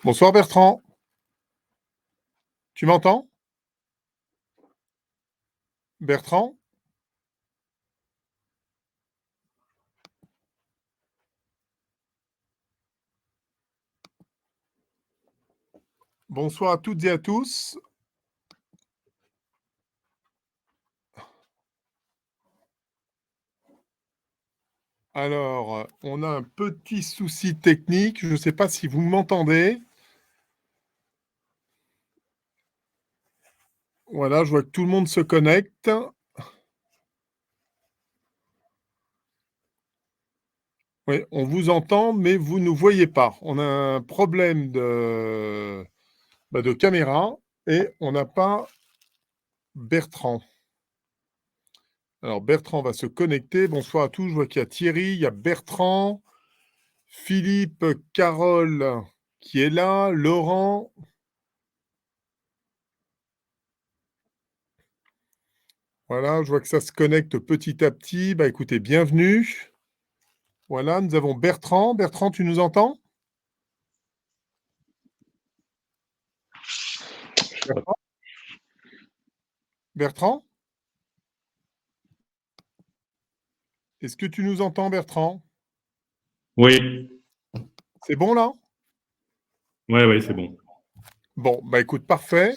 Bonsoir Bertrand, tu m'entends? Bertrand? Bonsoir à toutes et à tous. Alors, on a un petit souci technique, je ne sais pas si vous m'entendez. Voilà, je vois que tout le monde se connecte. Oui, on vous entend, mais vous ne nous voyez pas. On a un problème de caméra et on n'a pas Bertrand. Alors, Bertrand va se connecter. Bonsoir à tous. Je vois qu'il y a Thierry, il y a Bertrand, Philippe, Carole qui est là, Laurent. Voilà, je vois que ça se connecte petit à petit. Bah, écoutez, bienvenue. Voilà, nous avons Bertrand. Bertrand, tu nous entends? Bertrand? Bertrand? Est-ce que tu nous entends, Bertrand? Oui, C'est bon là? ouais, c'est bon. Bon, bah écoute, parfait.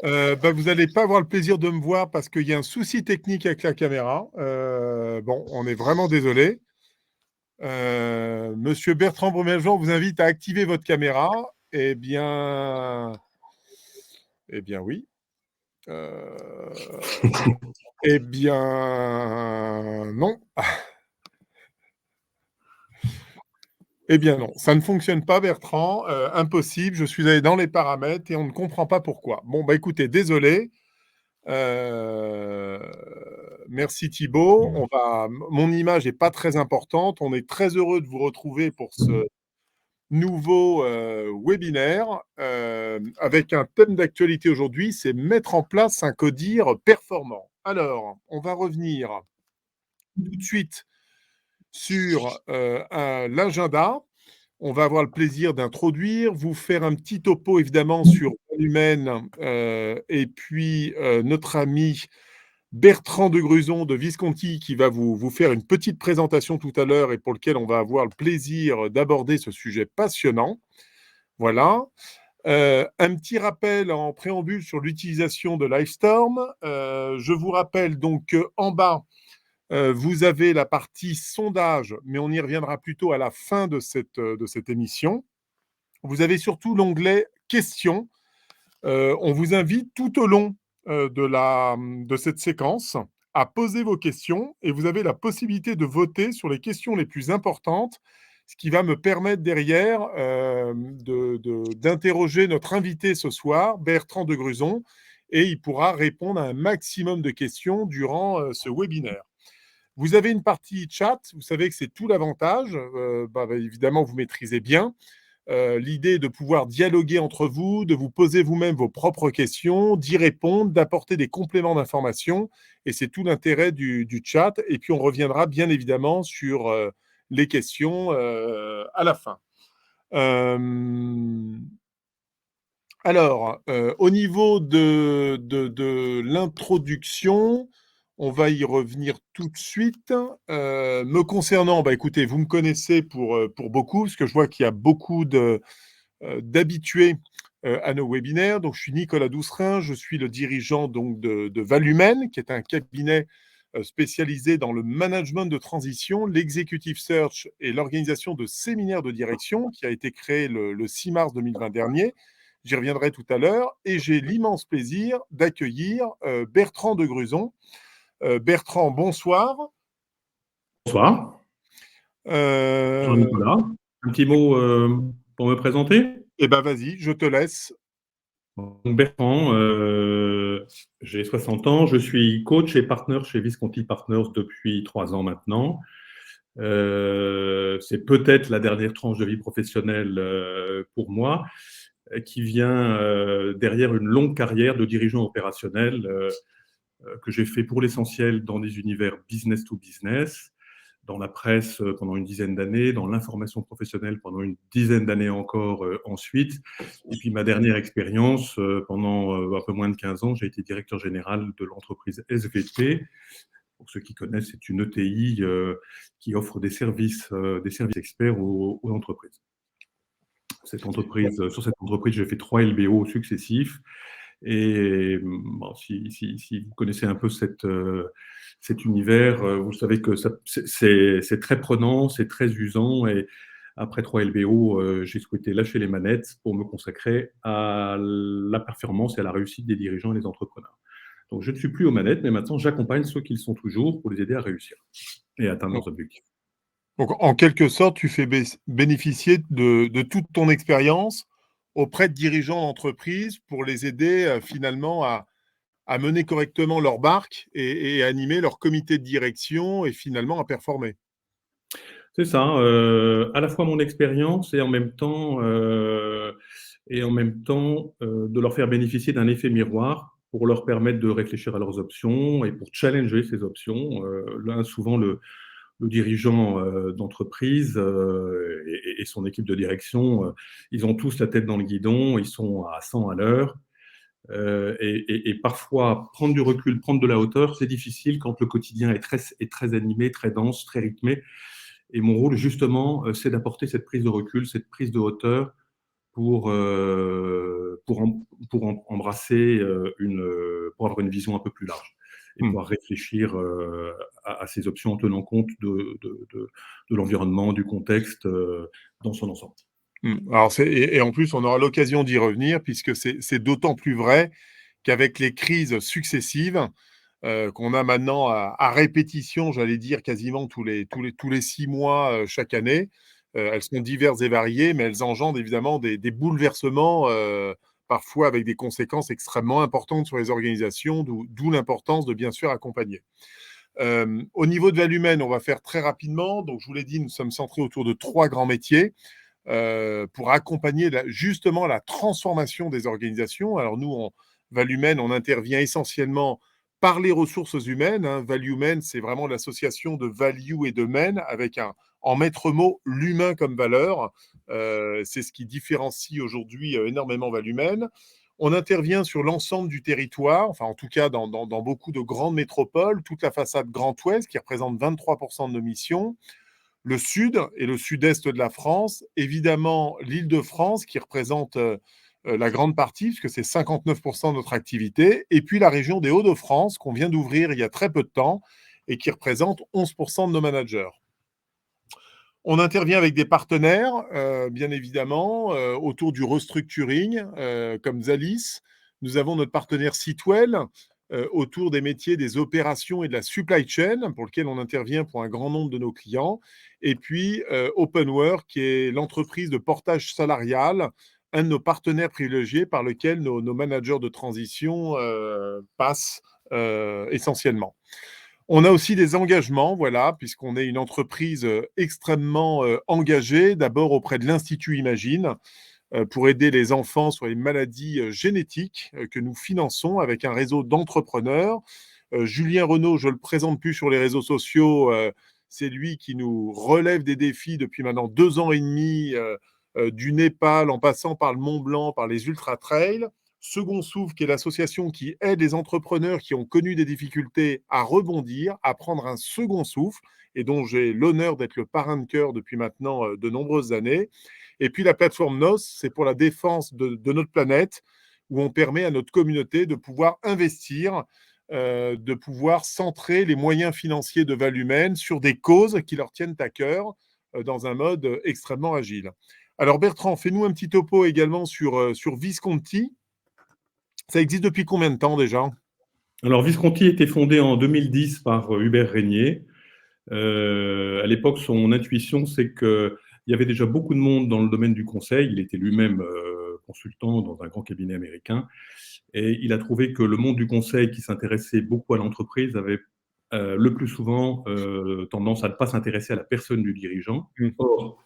Vous n'allez pas avoir le plaisir de me voir parce qu'il y a un souci technique avec la caméra. Bon, on est vraiment désolé. Monsieur Bertrand Brumeljean vous invite à activer votre caméra. Eh bien oui. Eh bien, non. Eh bien non, ça ne fonctionne pas, Bertrand. Impossible. Je suis allé dans les paramètres et on ne comprend pas pourquoi. Bon, bah écoutez, désolé. Merci Thibault. Mon image n'est pas très importante. On est très heureux de vous retrouver pour ce nouveau webinaire avec un thème d'actualité aujourd'hui, c'est mettre en place un codir performant. Alors, on va revenir tout de suite sur l'agenda. On va avoir le plaisir d'introduire, vous faire un petit topo évidemment sur l'humaine et puis notre ami Bertrand de Gruson de Visconti qui va vous faire une petite présentation tout à l'heure et pour lequel on va avoir le plaisir d'aborder ce sujet passionnant. Voilà. Un petit rappel en préambule sur l'utilisation de Livestorm. Je vous rappelle donc qu'en bas, vous avez la partie sondage, mais on y reviendra plutôt à la fin de cette émission. Vous avez surtout l'onglet questions. On vous invite tout au long de cette séquence à poser vos questions et vous avez la possibilité de voter sur les questions les plus importantes, ce qui va me permettre derrière d'interroger notre invité ce soir, Bertrand de Gruson, et il pourra répondre à un maximum de questions durant ce webinaire. Vous avez une partie chat, vous savez que c'est tout l'avantage. Évidemment, vous maîtrisez bien. L'idée est de pouvoir dialoguer entre vous, de vous poser vous-même vos propres questions, d'y répondre, d'apporter des compléments d'information. Et c'est tout l'intérêt du chat. Et puis, on reviendra bien évidemment sur les questions à la fin. Au niveau de l'introduction, on va y revenir tout de suite. Me concernant, écoutez, vous me connaissez pour beaucoup, parce que je vois qu'il y a beaucoup d'habitués à nos webinaires. Donc, je suis Nicolas Doucerin, je suis le dirigeant donc, de Valumen, qui est un cabinet spécialisé dans le management de transition, l'executive search et l'organisation de séminaires de direction, qui a été créé le 6 mars 2020 dernier. J'y reviendrai tout à l'heure. Et j'ai l'immense plaisir d'accueillir Bertrand de Gruson. Bertrand, bonsoir. Bonsoir. Jean-Nicolas. Un petit mot pour me présenter. Eh bien, vas-y, je te laisse. Donc, Bertrand, j'ai 60 ans, je suis coach et partenaire chez Visconti Partners depuis 3 ans maintenant. C'est peut-être la dernière tranche de vie professionnelle pour moi, qui vient derrière une longue carrière de dirigeant opérationnel que j'ai fait pour l'essentiel dans des univers business to business, dans la presse pendant une dizaine d'années, dans l'information professionnelle pendant une dizaine d'années encore ensuite. Et puis ma dernière expérience, pendant un peu moins de 15 ans, j'ai été directeur général de l'entreprise SVP. Pour ceux qui connaissent, c'est une ETI qui offre des services experts aux entreprises. Sur cette entreprise, j'ai fait 3 LBO successifs. Et bon, si vous connaissez un peu cet univers, vous savez que c'est très prenant, c'est très usant. Et après 3 LBO, j'ai souhaité lâcher les manettes pour me consacrer à la performance et à la réussite des dirigeants et des entrepreneurs. Donc, je ne suis plus aux manettes, mais maintenant, j'accompagne ceux qui le sont toujours pour les aider à réussir et à atteindre leurs objectifs. Donc, en quelque sorte, tu fais bénéficier de toute ton expérience auprès de dirigeants d'entreprise pour les aider finalement à mener correctement leur barque et à animer leur comité de direction et finalement à performer. C'est ça, à la fois mon expérience et en même temps, de leur faire bénéficier d'un effet miroir pour leur permettre de réfléchir à leurs options et pour challenger ces options. Là, souvent, le dirigeant d'entreprise et son équipe de direction, ils ont tous la tête dans le guidon, ils sont à 100 à l'heure. Et parfois, prendre du recul, prendre de la hauteur, c'est difficile quand le quotidien est très animé, très dense, très rythmé. Et mon rôle, justement, c'est d'apporter cette prise de recul, cette prise de hauteur pour embrasser pour avoir une vision un peu plus large et pouvoir réfléchir à ces options en tenant compte de l'environnement, du contexte dans son ensemble. Alors et en plus, on aura l'occasion d'y revenir puisque c'est d'autant plus vrai qu'avec les crises successives qu'on a maintenant à répétition, j'allais dire quasiment tous les 6 mois chaque année, elles sont diverses et variées, mais elles engendrent évidemment des bouleversements, parfois avec des conséquences extrêmement importantes sur les organisations, d'où l'importance de bien sûr accompagner. Au niveau de Valumène, on va faire très rapidement. Donc, je vous l'ai dit, nous sommes centrés autour de 3 grands métiers pour accompagner justement la transformation des organisations. Alors nous, Valumène, on intervient essentiellement par les ressources humaines. Valumène, c'est vraiment l'association de value et de men avec en maître mot l'humain comme valeur. C'est ce qui différencie aujourd'hui énormément Valumène. On intervient sur l'ensemble du territoire, enfin en tout cas dans beaucoup de grandes métropoles, toute la façade Grand Ouest qui représente 23% de nos missions, le sud et le sud-est de la France, évidemment l'Île-de-France qui représente la grande partie, puisque c'est 59% de notre activité, et puis la région des Hauts-de-France qu'on vient d'ouvrir il y a très peu de temps et qui représente 11% de nos managers. On intervient avec des partenaires, bien évidemment, autour du restructuring, comme Zalis. Nous avons notre partenaire Sitwell, autour des métiers des opérations et de la supply chain, pour lequel on intervient pour un grand nombre de nos clients. Et puis, Openwork, qui est l'entreprise de portage salarial, un de nos partenaires privilégiés par lequel nos managers de transition passent essentiellement. On a aussi des engagements, voilà, puisqu'on est une entreprise extrêmement engagée, d'abord auprès de l'Institut Imagine, pour aider les enfants sur les maladies génétiques que nous finançons avec un réseau d'entrepreneurs. Julien Renaud, je ne le présente plus sur les réseaux sociaux, c'est lui qui nous relève des défis depuis maintenant 2 ans et demi, du Népal en passant par le Mont Blanc, par les ultra-trails. Second Souffle, qui est l'association qui aide les entrepreneurs qui ont connu des difficultés à rebondir, à prendre un second souffle, et dont j'ai l'honneur d'être le parrain de cœur depuis maintenant de nombreuses années. Et puis la plateforme NOS, c'est pour la défense de notre planète, où on permet à notre communauté de pouvoir investir, de pouvoir centrer les moyens financiers de Valumène sur des causes qui leur tiennent à cœur dans un mode extrêmement agile. Alors Bertrand, fais-nous un petit topo également sur Visconti. Ça existe depuis combien de temps déjà? Alors, Visconti a été fondé en 2010 par Hubert Régnier. À l'époque, son intuition, c'est qu'il y avait déjà beaucoup de monde dans le domaine du conseil. Il était lui-même consultant dans un grand cabinet américain. Et il a trouvé que le monde du conseil, qui s'intéressait beaucoup à l'entreprise, avait le plus souvent tendance à ne pas s'intéresser à la personne du dirigeant. Or,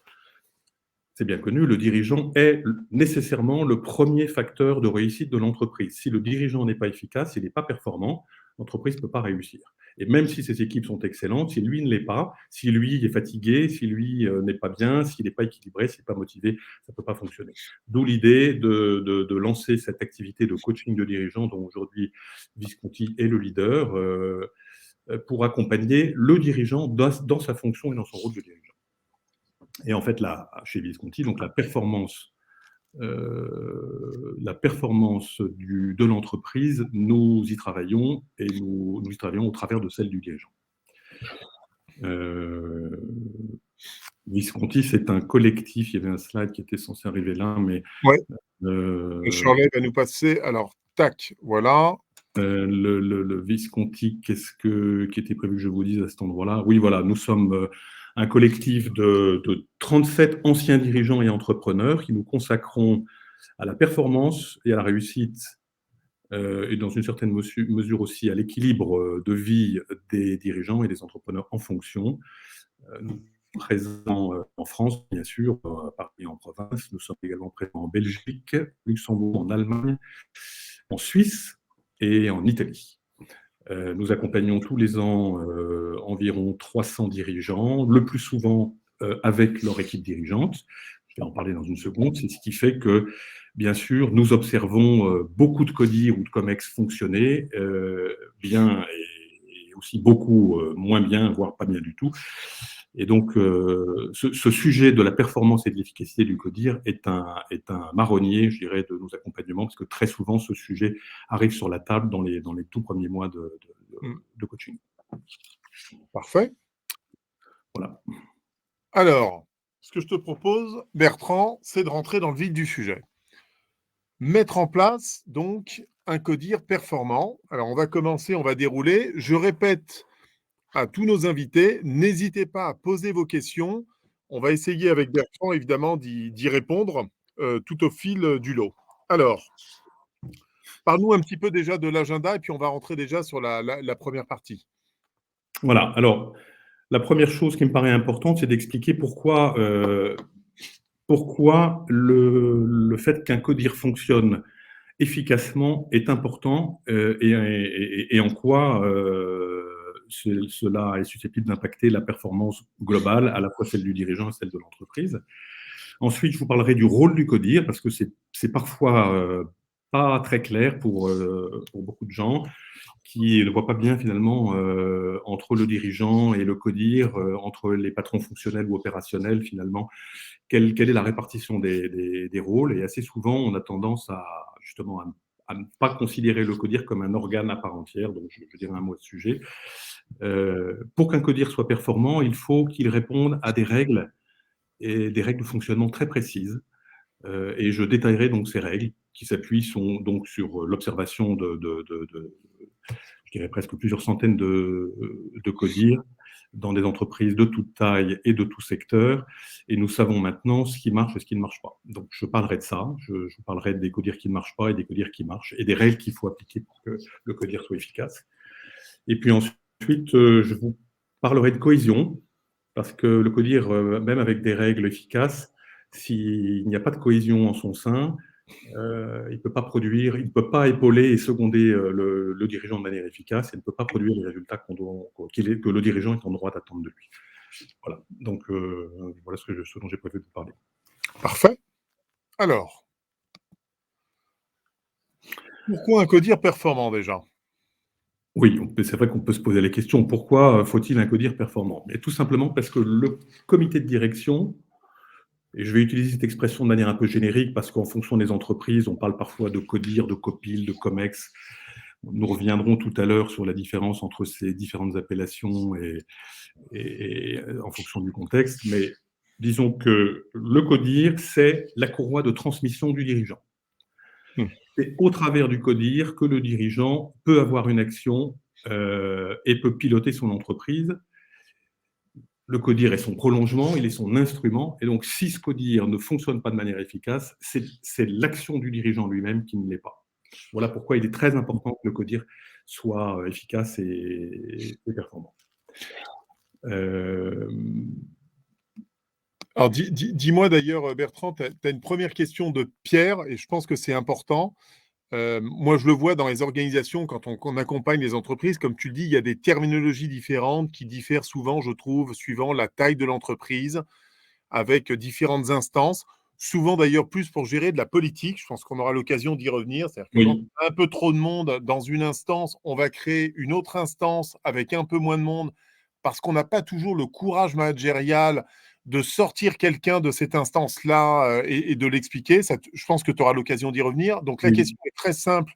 c'est bien connu, le dirigeant est nécessairement le premier facteur de réussite de l'entreprise. Si le dirigeant n'est pas efficace, il n'est pas performant, l'entreprise ne peut pas réussir. Et même si ses équipes sont excellentes, si lui ne l'est pas, si lui est fatigué, si lui n'est pas bien, s'il n'est pas équilibré, s'il n'est pas motivé, ça ne peut pas fonctionner. D'où l'idée de lancer cette activité de coaching de dirigeants dont aujourd'hui Visconti est le leader pour accompagner le dirigeant dans sa fonction et dans son rôle de dirigeant. Et en fait, là, chez Visconti, donc la performance de l'entreprise, nous y travaillons et nous y travaillons au travers de celle du dirigeant. Visconti, c'est un collectif. Il y avait un slide qui était censé arriver là, mais ouais. Shirley va nous passer. Alors, tac, voilà. Le Visconti, qui était prévu que je vous dise à cet endroit-là? Oui, voilà, nous sommes un collectif de 37 anciens dirigeants et entrepreneurs qui nous consacrons à la performance et à la réussite, et dans une certaine mesure aussi à l'équilibre de vie des dirigeants et des entrepreneurs en fonction. Nous sommes présents en France, bien sûr, à Paris et en province. Nous sommes également présents en Belgique, Luxembourg, en Allemagne, en Suisse et en Italie. Nous accompagnons tous les ans environ 300 dirigeants, le plus souvent avec leur équipe dirigeante. Je vais en parler dans une seconde. C'est ce qui fait que, bien sûr, nous observons beaucoup de CODIR ou de COMEX fonctionner bien et aussi beaucoup moins bien, voire pas bien du tout. Et donc, ce sujet de la performance et de l'efficacité du CODIR est un marronnier, je dirais, de nos accompagnements, parce que très souvent, ce sujet arrive sur la table dans les tout premiers mois de coaching. Parfait. Voilà. Alors, ce que je te propose, Bertrand, c'est de rentrer dans le vif du sujet. Mettre en place, donc, un CODIR performant. Alors, on va commencer, on va dérouler. Je répète à tous nos invités, n'hésitez pas à poser vos questions. On va essayer avec Bertrand, évidemment, d'y répondre tout au fil du lot. Alors, parle-nous un petit peu déjà de l'agenda et puis on va rentrer déjà sur la première partie. Voilà. Alors, la première chose qui me paraît importante, c'est d'expliquer pourquoi le fait qu'un CODIR fonctionne efficacement est important et en quoi cela est susceptible d'impacter la performance globale, à la fois celle du dirigeant et celle de l'entreprise. Ensuite, je vous parlerai du rôle du CODIR, parce que c'est parfois pas très clair pour beaucoup de gens qui ne voient pas bien finalement entre le dirigeant et le CODIR, entre les patrons fonctionnels ou opérationnels finalement, quelle est la répartition des rôles. Et assez souvent, on a tendance justement à ne pas considérer le CODIR comme un organe à part entière. Donc, je dirais un mot à ce sujet. Pour qu'un CODIR soit performant, il faut qu'il réponde à des règles et des règles de fonctionnement très précises. Et je détaillerai donc ces règles qui s'appuient donc sur l'observation je dirais presque plusieurs centaines de CODIR dans des entreprises de toute taille et de tout secteur. Et nous savons maintenant ce qui marche et ce qui ne marche pas. Donc, je parlerai de ça. Je vous parlerai des CODIR qui ne marchent pas et des CODIR qui marchent et des règles qu'il faut appliquer pour que le CODIR soit efficace. Et puis ensuite, je vous parlerai de cohésion, parce que le CODIR, même avec des règles efficaces, s'il n'y a pas de cohésion en son sein, il ne peut pas produire, il ne peut pas épauler et seconder le dirigeant de manière efficace et ne peut pas produire les résultats que le dirigeant est en droit d'attendre de lui. Voilà, donc voilà ce dont j'ai prévu de vous parler. Parfait. Alors, pourquoi un CODIR performant déjà ? Oui, c'est vrai qu'on peut se poser la question, pourquoi faut-il un CODIR performant ? Mais tout simplement parce que le comité de direction, et je vais utiliser cette expression de manière un peu générique parce qu'en fonction des entreprises, on parle parfois de CODIR, de COPIL, de COMEX. Nous reviendrons tout à l'heure sur la différence entre ces différentes appellations et en fonction du contexte. Mais disons que le CODIR, c'est la courroie de transmission du dirigeant. C'est au travers du CODIR que le dirigeant peut avoir une action et peut piloter son entreprise. Le CODIR est son prolongement, il est son instrument. Et donc, si ce CODIR ne fonctionne pas de manière efficace, c'est l'action du dirigeant lui-même qui ne l'est pas. Voilà pourquoi il est très important que le CODIR soit efficace et performant. Alors, dis-moi d'ailleurs, Bertrand, tu as une première question de Pierre, et je pense que c'est important. Moi, je le vois dans les organisations quand on accompagne les entreprises. Comme tu le dis, il y a des terminologies différentes qui diffèrent souvent, je trouve, suivant la taille de l'entreprise, avec différentes instances. Souvent d'ailleurs plus pour gérer de la politique. Je pense qu'on aura l'occasion d'y revenir. C'est-à-dire que quand Oui. on a un peu trop de monde dans une instance, on va créer une autre instance avec un peu moins de monde parce qu'on n'a pas toujours le courage managérial de sortir quelqu'un de cette instance-là et de l'expliquer. Je pense que tu auras l'occasion d'y revenir. Donc la Oui. question est très simple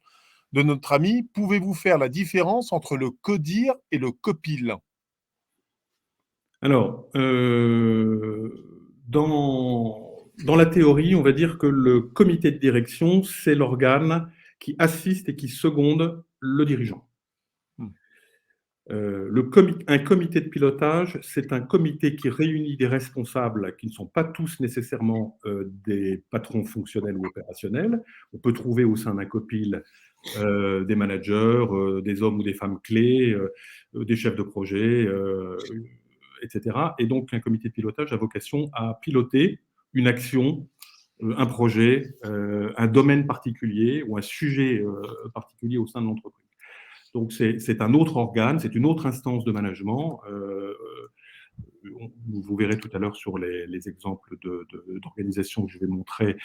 de notre ami. Pouvez-vous faire la différence entre le codir et le copil? Alors, dans la théorie, on va dire que le comité de direction, c'est l'organe qui assiste et qui seconde le dirigeant. Hmm. Un comité de pilotage, c'est un comité qui réunit des responsables qui ne sont pas tous nécessairement des patrons fonctionnels ou opérationnels. On peut trouver au sein d'un copil des managers, des hommes ou des femmes clés, des chefs de projet, etc. Et donc, un comité de pilotage a vocation à piloter une action, un projet, un domaine particulier ou un sujet particulier au sein de l'entreprise. Donc, c'est un autre organe, c'est une autre instance de management. Vous verrez tout à l'heure sur les exemples d'organisations que je vais montrer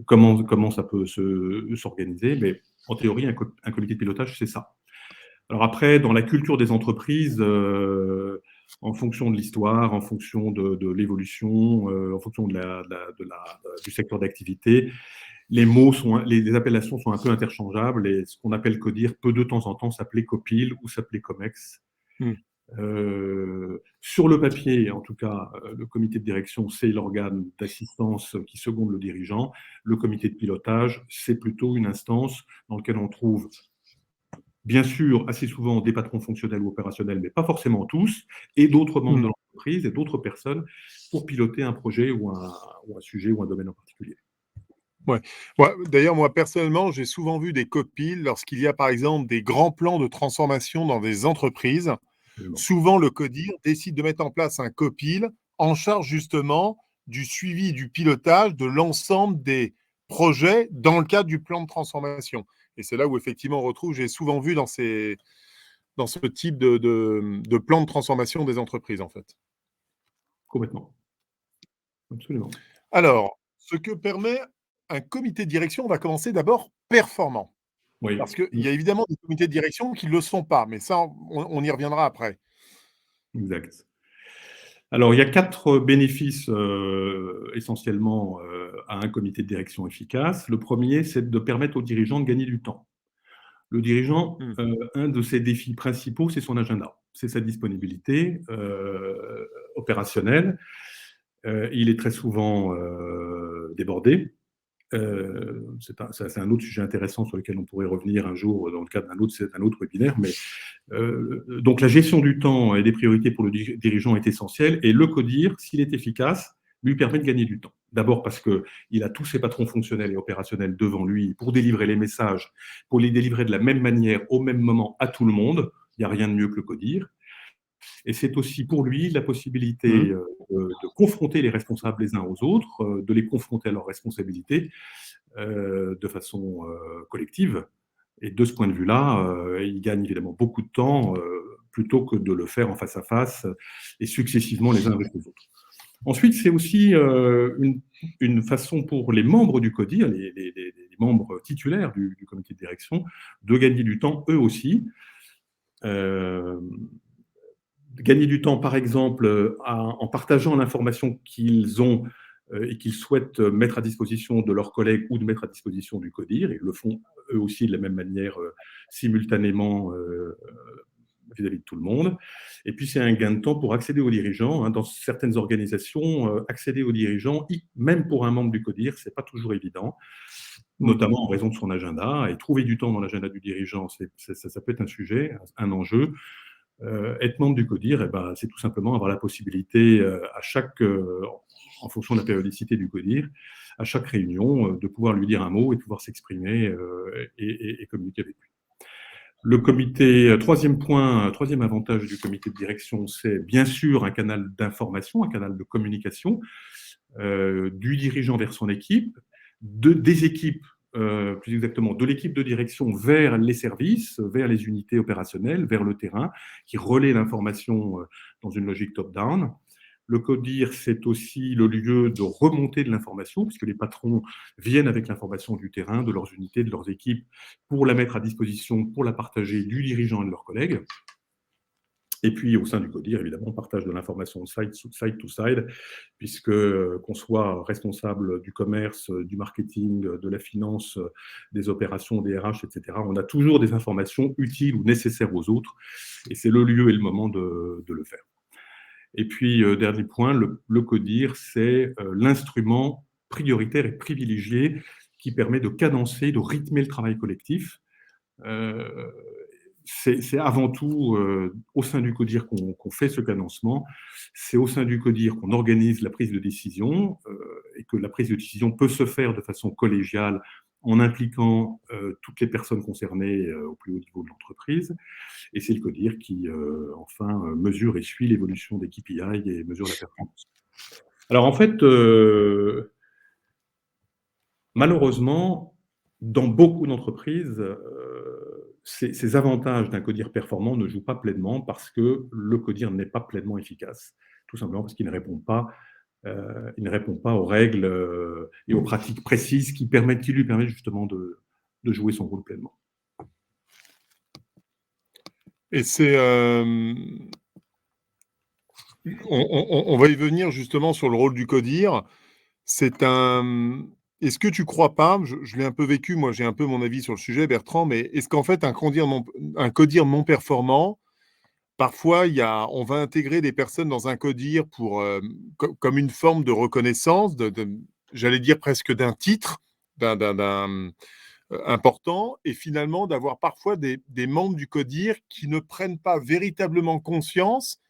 comment ça peut s'organiser. Mais en théorie, un comité de pilotage, c'est ça. Alors après, dans la culture des entreprises, en fonction de l'histoire, en fonction de l'évolution, en fonction du secteur d'activité, les appellations sont un peu interchangeables et ce qu'on appelle CODIR peut de temps en temps s'appeler COPIL ou s'appeler COMEX. Hmm. Sur le papier, en tout cas, le comité de direction, c'est l'organe d'assistance qui seconde le dirigeant. Le comité de pilotage, c'est plutôt une instance dans laquelle on trouve bien sûr assez souvent des patrons fonctionnels ou opérationnels, mais pas forcément tous, et d'autres membres Hmm. de l'entreprise et d'autres personnes pour piloter un projet ou un sujet ou un domaine en particulier. Ouais. Ouais, d'ailleurs, moi, personnellement, j'ai souvent vu des copiles lorsqu'il y a, par exemple, des grands plans de transformation dans des entreprises. Absolument. Souvent, le CODIR décide de mettre en place un copil en charge justement du suivi, du pilotage de l'ensemble des projets dans le cadre du plan de transformation. Et c'est là où, effectivement, on retrouve, j'ai souvent vu dans ce type de plan de transformation des entreprises, en fait. Complètement. Absolument. Alors, ce que permet un comité de direction, on va commencer d'abord performant. Oui, Parce qu'il y a évidemment des comités de direction qui ne le sont pas, mais ça, on y reviendra après. exact. Alors, il y a 4 bénéfices essentiellement à un comité de direction efficace. Le premier, c'est de permettre aux dirigeants de gagner du temps. Le dirigeant, Hmm. un de ses défis principaux, c'est son agenda, c'est sa disponibilité opérationnelle. Il est très souvent débordé. C'est un autre sujet intéressant sur lequel on pourrait revenir un jour dans le cadre d'un autre webinaire. Mais donc la gestion du temps et des priorités pour le dirigeant est essentielle. Et le CODIR, s'il est efficace, lui permet de gagner du temps. D'abord parce qu'il a tous ses patrons fonctionnels et opérationnels devant lui pour délivrer les messages, pour les délivrer de la même manière, au même moment, à tout le monde. Il n'y a rien de mieux que le CODIR. Et c'est aussi pour lui la possibilité Hmm. de confronter les responsables les uns aux autres, de les confronter à leurs responsabilités de façon collective. Et de ce point de vue-là, il gagne évidemment beaucoup de temps plutôt que de le faire en face à face et successivement les uns avec les autres. Ensuite, c'est aussi une façon pour les membres du CODIR, les membres titulaires du comité de direction, de gagner du temps eux aussi. Gagner du temps, par exemple, en partageant l'information qu'ils ont et qu'ils souhaitent mettre à disposition de leurs collègues ou de mettre à disposition du CODIR. Ils le font eux aussi de la même manière, simultanément vis-à-vis de tout le monde. Et puis, c'est un gain de temps pour accéder aux dirigeants. Hein. Dans certaines organisations, accéder aux dirigeants, même pour un membre du CODIR, ce n'est pas toujours évident, Hmm. notamment en raison de son agenda. Et trouver du temps dans l'agenda du dirigeant, ça peut être un sujet, un enjeu. Être membre du CODIR, eh ben, c'est tout simplement avoir la possibilité, en fonction de la périodicité du CODIR, à chaque réunion, de pouvoir lui dire un mot et de pouvoir s'exprimer et communiquer avec lui. Le comité, troisième avantage du comité de direction, c'est bien sûr un canal d'information, un canal de communication du dirigeant vers son équipe, des équipes plus exactement, de l'équipe de direction vers les services, vers les unités opérationnelles, vers le terrain, qui relaie l'information dans une logique top-down. Le CODIR, c'est aussi le lieu de remontée de l'information, puisque les patrons viennent avec l'information du terrain, de leurs unités, de leurs équipes, pour la mettre à disposition, pour la partager du dirigeant et de leurs collègues. Et puis, au sein du CODIR, évidemment, partage de l'information side to side, puisque qu'on soit responsable du commerce, du marketing, de la finance, des opérations, des RH, etc., on a toujours des informations utiles ou nécessaires aux autres, et c'est le lieu et le moment de le faire. Et puis, dernier point, le CODIR, c'est l'instrument prioritaire et privilégié qui permet de cadencer, de rythmer le travail collectif. C'est avant tout au sein du CODIR qu'on fait ce cadencement. C'est au sein du CODIR qu'on organise la prise de décision et que la prise de décision peut se faire de façon collégiale en impliquant toutes les personnes concernées au plus haut niveau de l'entreprise. Et c'est le CODIR qui, enfin, mesure et suit l'évolution des KPI et mesure la performance. Alors, en fait, malheureusement, dans beaucoup d'entreprises, ces avantages d'un CODIR performant ne jouent pas pleinement parce que le CODIR n'est pas pleinement efficace. Tout simplement parce qu'il ne répond pas, aux règles et aux pratiques précises qui lui permettent justement de jouer son rôle pleinement. Et c'est... on va y venir justement sur le rôle du CODIR. C'est un... Est-ce que tu crois pas, je l'ai un peu vécu, moi j'ai un peu mon avis sur le sujet, Bertrand, mais est-ce qu'en fait un CODIR non performant, parfois on va intégrer des personnes dans un CODIR pour, comme une forme de reconnaissance, j'allais dire presque d'un titre, important, et finalement d'avoir parfois des membres du CODIR qui ne prennent pas véritablement conscience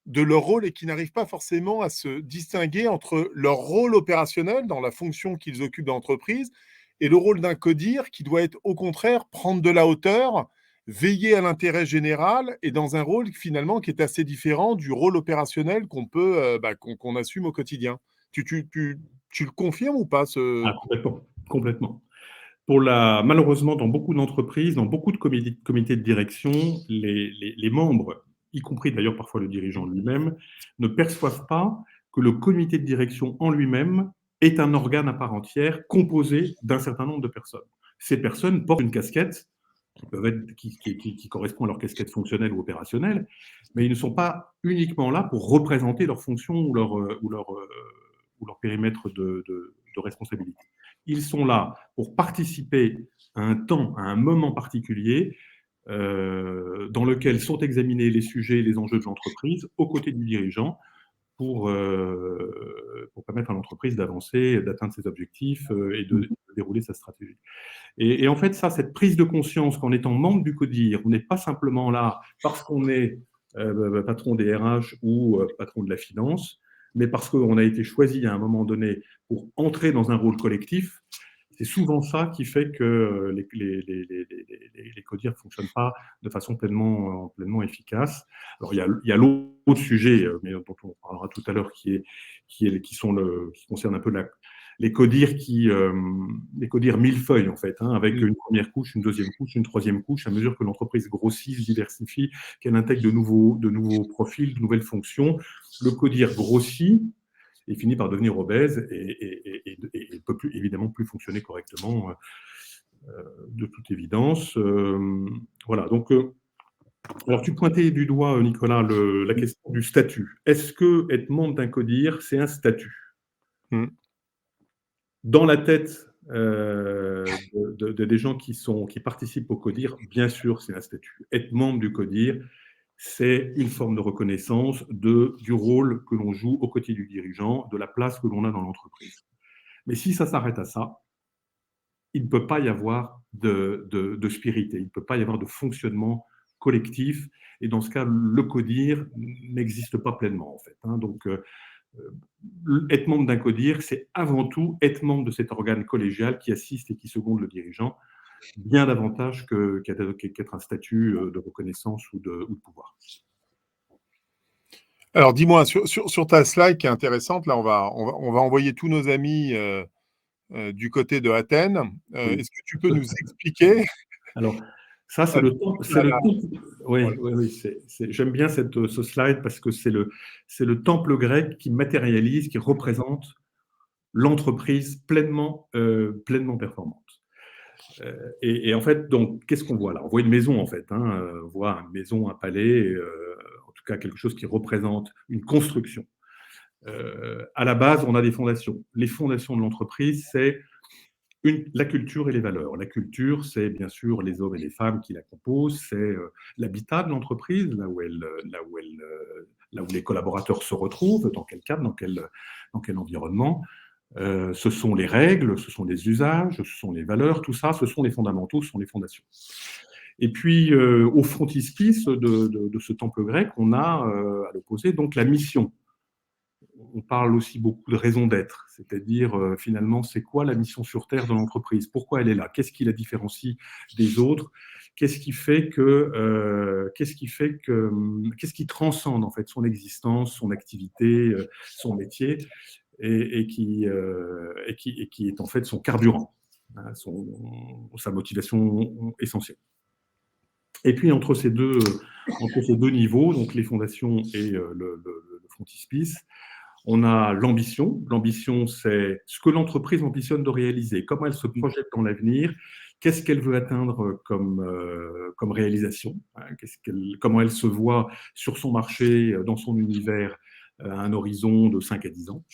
de leur rôle et qui n'arrivent pas forcément à se distinguer entre leur rôle opérationnel dans la fonction qu'ils occupent dans l'entreprise et le rôle d'un CODIR qui doit être au contraire prendre de la hauteur, veiller à l'intérêt général et dans un rôle finalement qui est assez différent du rôle opérationnel qu'on assume au quotidien. Tu le confirmes ou pas Complètement. Malheureusement, dans beaucoup d'entreprises, dans beaucoup de comités de direction, les membres, y compris d'ailleurs parfois le dirigeant lui-même, ne perçoivent pas que le comité de direction en lui-même est un organe à part entière composé d'un certain nombre de personnes. Ces personnes portent une casquette qui correspond à leur casquette fonctionnelle ou opérationnelle, mais ils ne sont pas uniquement là pour représenter leur fonction ou leur périmètre de responsabilité. Ils sont là pour participer à un moment particulier dans lequel sont examinés les sujets et les enjeux de l'entreprise aux côtés du dirigeant pour permettre à l'entreprise d'avancer, d'atteindre ses objectifs et de dérouler sa stratégie. Et en fait, cette prise de conscience qu'en étant membre du CODIR, on n'est pas simplement là parce qu'on est patron des RH ou patron de la finance, mais parce qu'on a été choisi à un moment donné pour entrer dans un rôle collectif. C'est souvent ça qui fait que les CODIR ne fonctionnent pas de façon pleinement efficace. Alors, il y a l'autre sujet, mais dont on parlera tout à l'heure, qui concerne un peu les CODIR millefeuilles, en fait, avec une première couche, une deuxième couche, une troisième couche, à mesure que l'entreprise grossit, se diversifie, qu'elle intègre de nouveaux profils, de nouvelles fonctions. Le CODIR grossit et finit par devenir obèse et ne peut évidemment plus fonctionner correctement, de toute évidence. Voilà, donc... alors, tu pointais du doigt, Nicolas, la question du statut. Est-ce que être membre d'un CODIR, c'est un statut ? Dans la tête des gens qui participent au CODIR, bien sûr, c'est un statut. Être membre du CODIR, c'est une forme de reconnaissance du rôle que l'on joue aux côtés du dirigeant, de la place que l'on a dans l'entreprise. Mais si ça s'arrête à ça, il ne peut pas y avoir de spirité, il ne peut pas y avoir de fonctionnement collectif. Et dans ce cas, le CODIR n'existe pas pleinement, en fait. Donc, être membre d'un CODIR, c'est avant tout être membre de cet organe collégial qui assiste et qui seconde le dirigeant, bien davantage qu'être un statut de reconnaissance ou de pouvoir. Alors, dis-moi, sur ta slide qui est intéressante, là, on va envoyer tous nos amis du côté de Athènes. Oui. Est-ce que tu peux nous expliquer Alors, ça, c'est un le petit temple. peu C'est le la- temple. Oui, voilà. oui, oui. J'aime bien ce slide parce que c'est le temple grec qui matérialise, qui représente l'entreprise pleinement performante. Et en fait, donc, qu'est-ce qu'on voit là? On voit une maison, en fait. Hein, on voit une maison, un palais, en tout cas quelque chose qui représente une construction. À la base, on a des fondations. Les fondations de l'entreprise, c'est la culture et les valeurs. La culture, c'est bien sûr les hommes et les femmes qui la composent, c'est l'habitat de l'entreprise, là où les collaborateurs se retrouvent, dans quel cadre, dans quel environnement. Ce sont les règles, ce sont les usages, ce sont les valeurs, tout ça, ce sont les fondamentaux, ce sont les fondations. Et puis, au frontispice de ce temple grec, on a à l'opposé donc la mission. On parle aussi beaucoup de raison d'être, c'est-à-dire finalement, c'est quoi la mission sur Terre de l'entreprise? Pourquoi elle est là? Qu'est-ce qui la différencie des autres? Qu'est-ce qui transcende en fait son existence, son activité, son métier, et qui est en fait son carburant, hein, sa motivation essentielle. Et puis entre ces deux niveaux, donc les fondations et le frontispice, on a l'ambition. L'ambition, c'est ce que l'entreprise ambitionne de réaliser, comment elle se projette dans l'avenir, qu'est-ce qu'elle veut atteindre comme réalisation, hein, comment elle se voit sur son marché, dans son univers, à un horizon de 5 à 10 ans.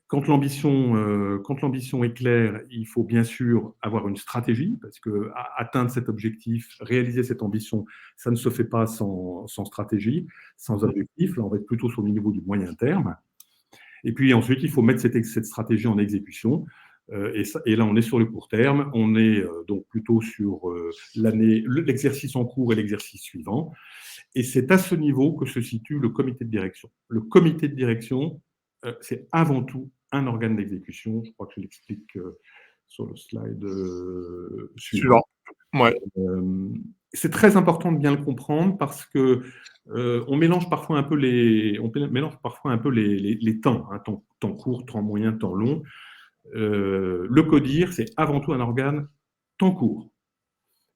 Quand l'ambition est claire, il faut bien sûr avoir une stratégie, parce que atteindre cet objectif, réaliser cette ambition, ça ne se fait pas sans stratégie, sans objectif. Là, on va être plutôt sur le niveau du moyen terme. Et puis ensuite, il faut mettre cette stratégie en exécution. Et là, on est sur le court terme. On est donc plutôt sur l'exercice en cours et l'exercice suivant. Et c'est à ce niveau que se situe le comité de direction. Le comité de direction, c'est avant tout un organe d'exécution. Je crois que je l'explique sur le slide suivant. Suivant. Ouais. C'est très important de bien le comprendre parce que on mélange parfois un peu les temps, hein, temps court, temps moyen, temps long. Le CODIR, c'est avant tout un organe temps court.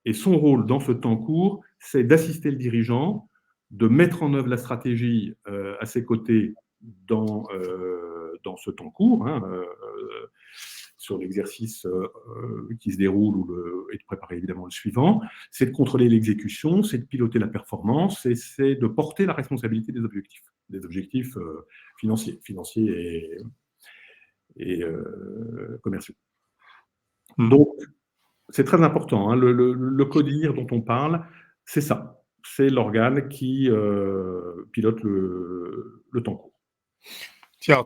Et son rôle dans ce temps court, c'est d'assister le dirigeant, de mettre en œuvre la stratégie à ses côtés dans ce temps court, hein, sur l'exercice qui se déroule et de préparer évidemment le suivant. C'est de contrôler l'exécution, c'est de piloter la performance, et c'est de porter la responsabilité des objectifs financiers et commerciaux. Donc, c'est très important. Hein. Le CODIR dont on parle, c'est ça. C'est l'organe qui pilote le temps court. Tiens,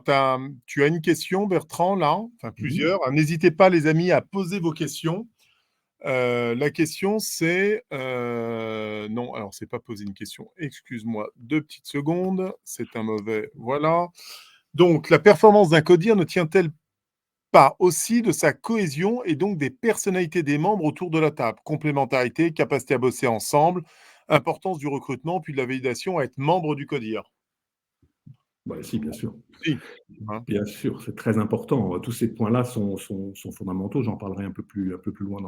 tu as une question, Bertrand, là, enfin plusieurs. N'hésitez pas, les amis, à poser vos questions. La question, c'est... non, alors, c'est pas poser une question. Excuse-moi, 2 petites secondes. C'est un mauvais... Voilà. Donc, la performance d'un CODIR ne tient-elle pas aussi de sa cohésion et donc des personnalités des membres autour de la table? Complémentarité, capacité à bosser ensemble, importance du recrutement, puis de la validation à être membre du CODIR. Bah, si, bien sûr. Si. Hein. Bien sûr, c'est très important. Tous ces points-là sont fondamentaux. J'en parlerai un peu plus loin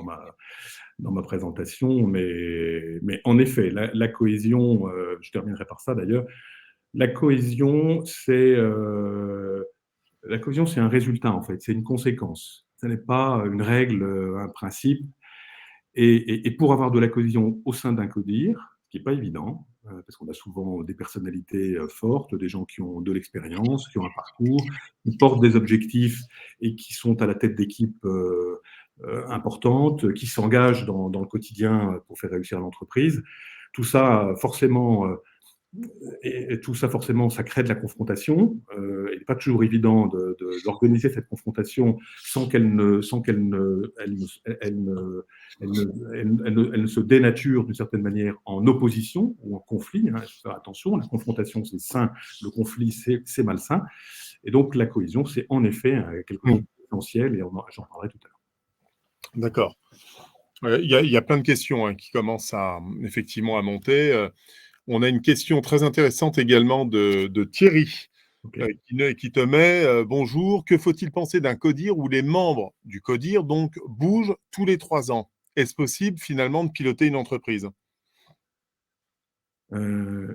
dans ma présentation. Mais en effet, la cohésion, je terminerai par ça d'ailleurs, la cohésion, c'est un résultat, en fait. C'est une conséquence. Ce n'est pas une règle, un principe. Et pour avoir de la cohésion au sein d'un CODIR, ce qui n'est pas évident, parce qu'on a souvent des personnalités fortes, des gens qui ont de l'expérience, qui ont un parcours, qui portent des objectifs et qui sont à la tête d'équipes importantes, qui s'engagent dans le quotidien pour faire réussir l'entreprise. Tout ça, forcément, ça crée de la confrontation. Il n'est pas toujours évident d'organiser cette confrontation sans qu'elle ne se dénature d'une certaine manière en opposition ou en conflit. Hein. Il faut faire attention, la confrontation c'est sain, le conflit c'est malsain. Et donc la cohésion c'est en effet quelque chose d'essentiel et j'en parlerai tout à l'heure. D'accord. Il y a plein de questions qui commencent effectivement à monter. On a une question très intéressante également de Thierry OK. qui te met bonjour, que faut-il penser d'un CODIR où les membres du CODIR donc bougent tous les 3 ans? Est-ce possible finalement de piloter une entreprise?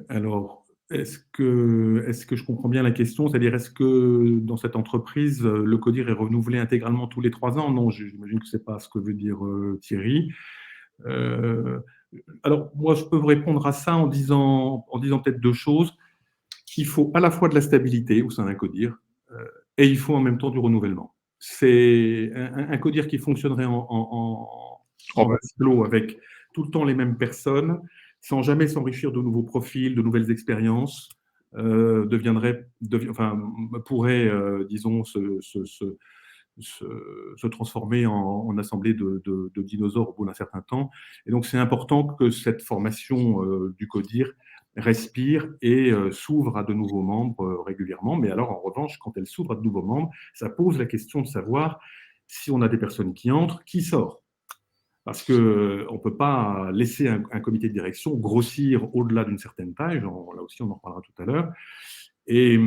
Alors, est-ce que je comprends bien la question? C'est-à-dire, est-ce que dans cette entreprise, le CODIR est renouvelé intégralement tous les 3 ans? Non, j'imagine que c'est pas ce que veut dire, Thierry. Heu, alors moi, je peux vous répondre à ça en disant peut-être 2 choses. Il faut à la fois de la stabilité au sein d'un CODIR, et il faut en même temps du renouvellement. C'est un CODIR qui fonctionnerait En en vase clos avec tout le temps les mêmes personnes, sans jamais s'enrichir de nouveaux profils, de nouvelles expériences, pourrait, disons, se, se transformer en assemblée de dinosaures au bout d'un certain temps. Et donc, c'est important que cette formation du CODIR respire et s'ouvre à de nouveaux membres régulièrement. Mais alors, en revanche, quand elle s'ouvre à de nouveaux membres, ça pose la question de savoir si on a des personnes qui entrent, qui sortent. Parce qu'on ne peut pas laisser un comité de direction grossir au-delà d'une certaine taille. Là aussi, on en reparlera tout à l'heure. Et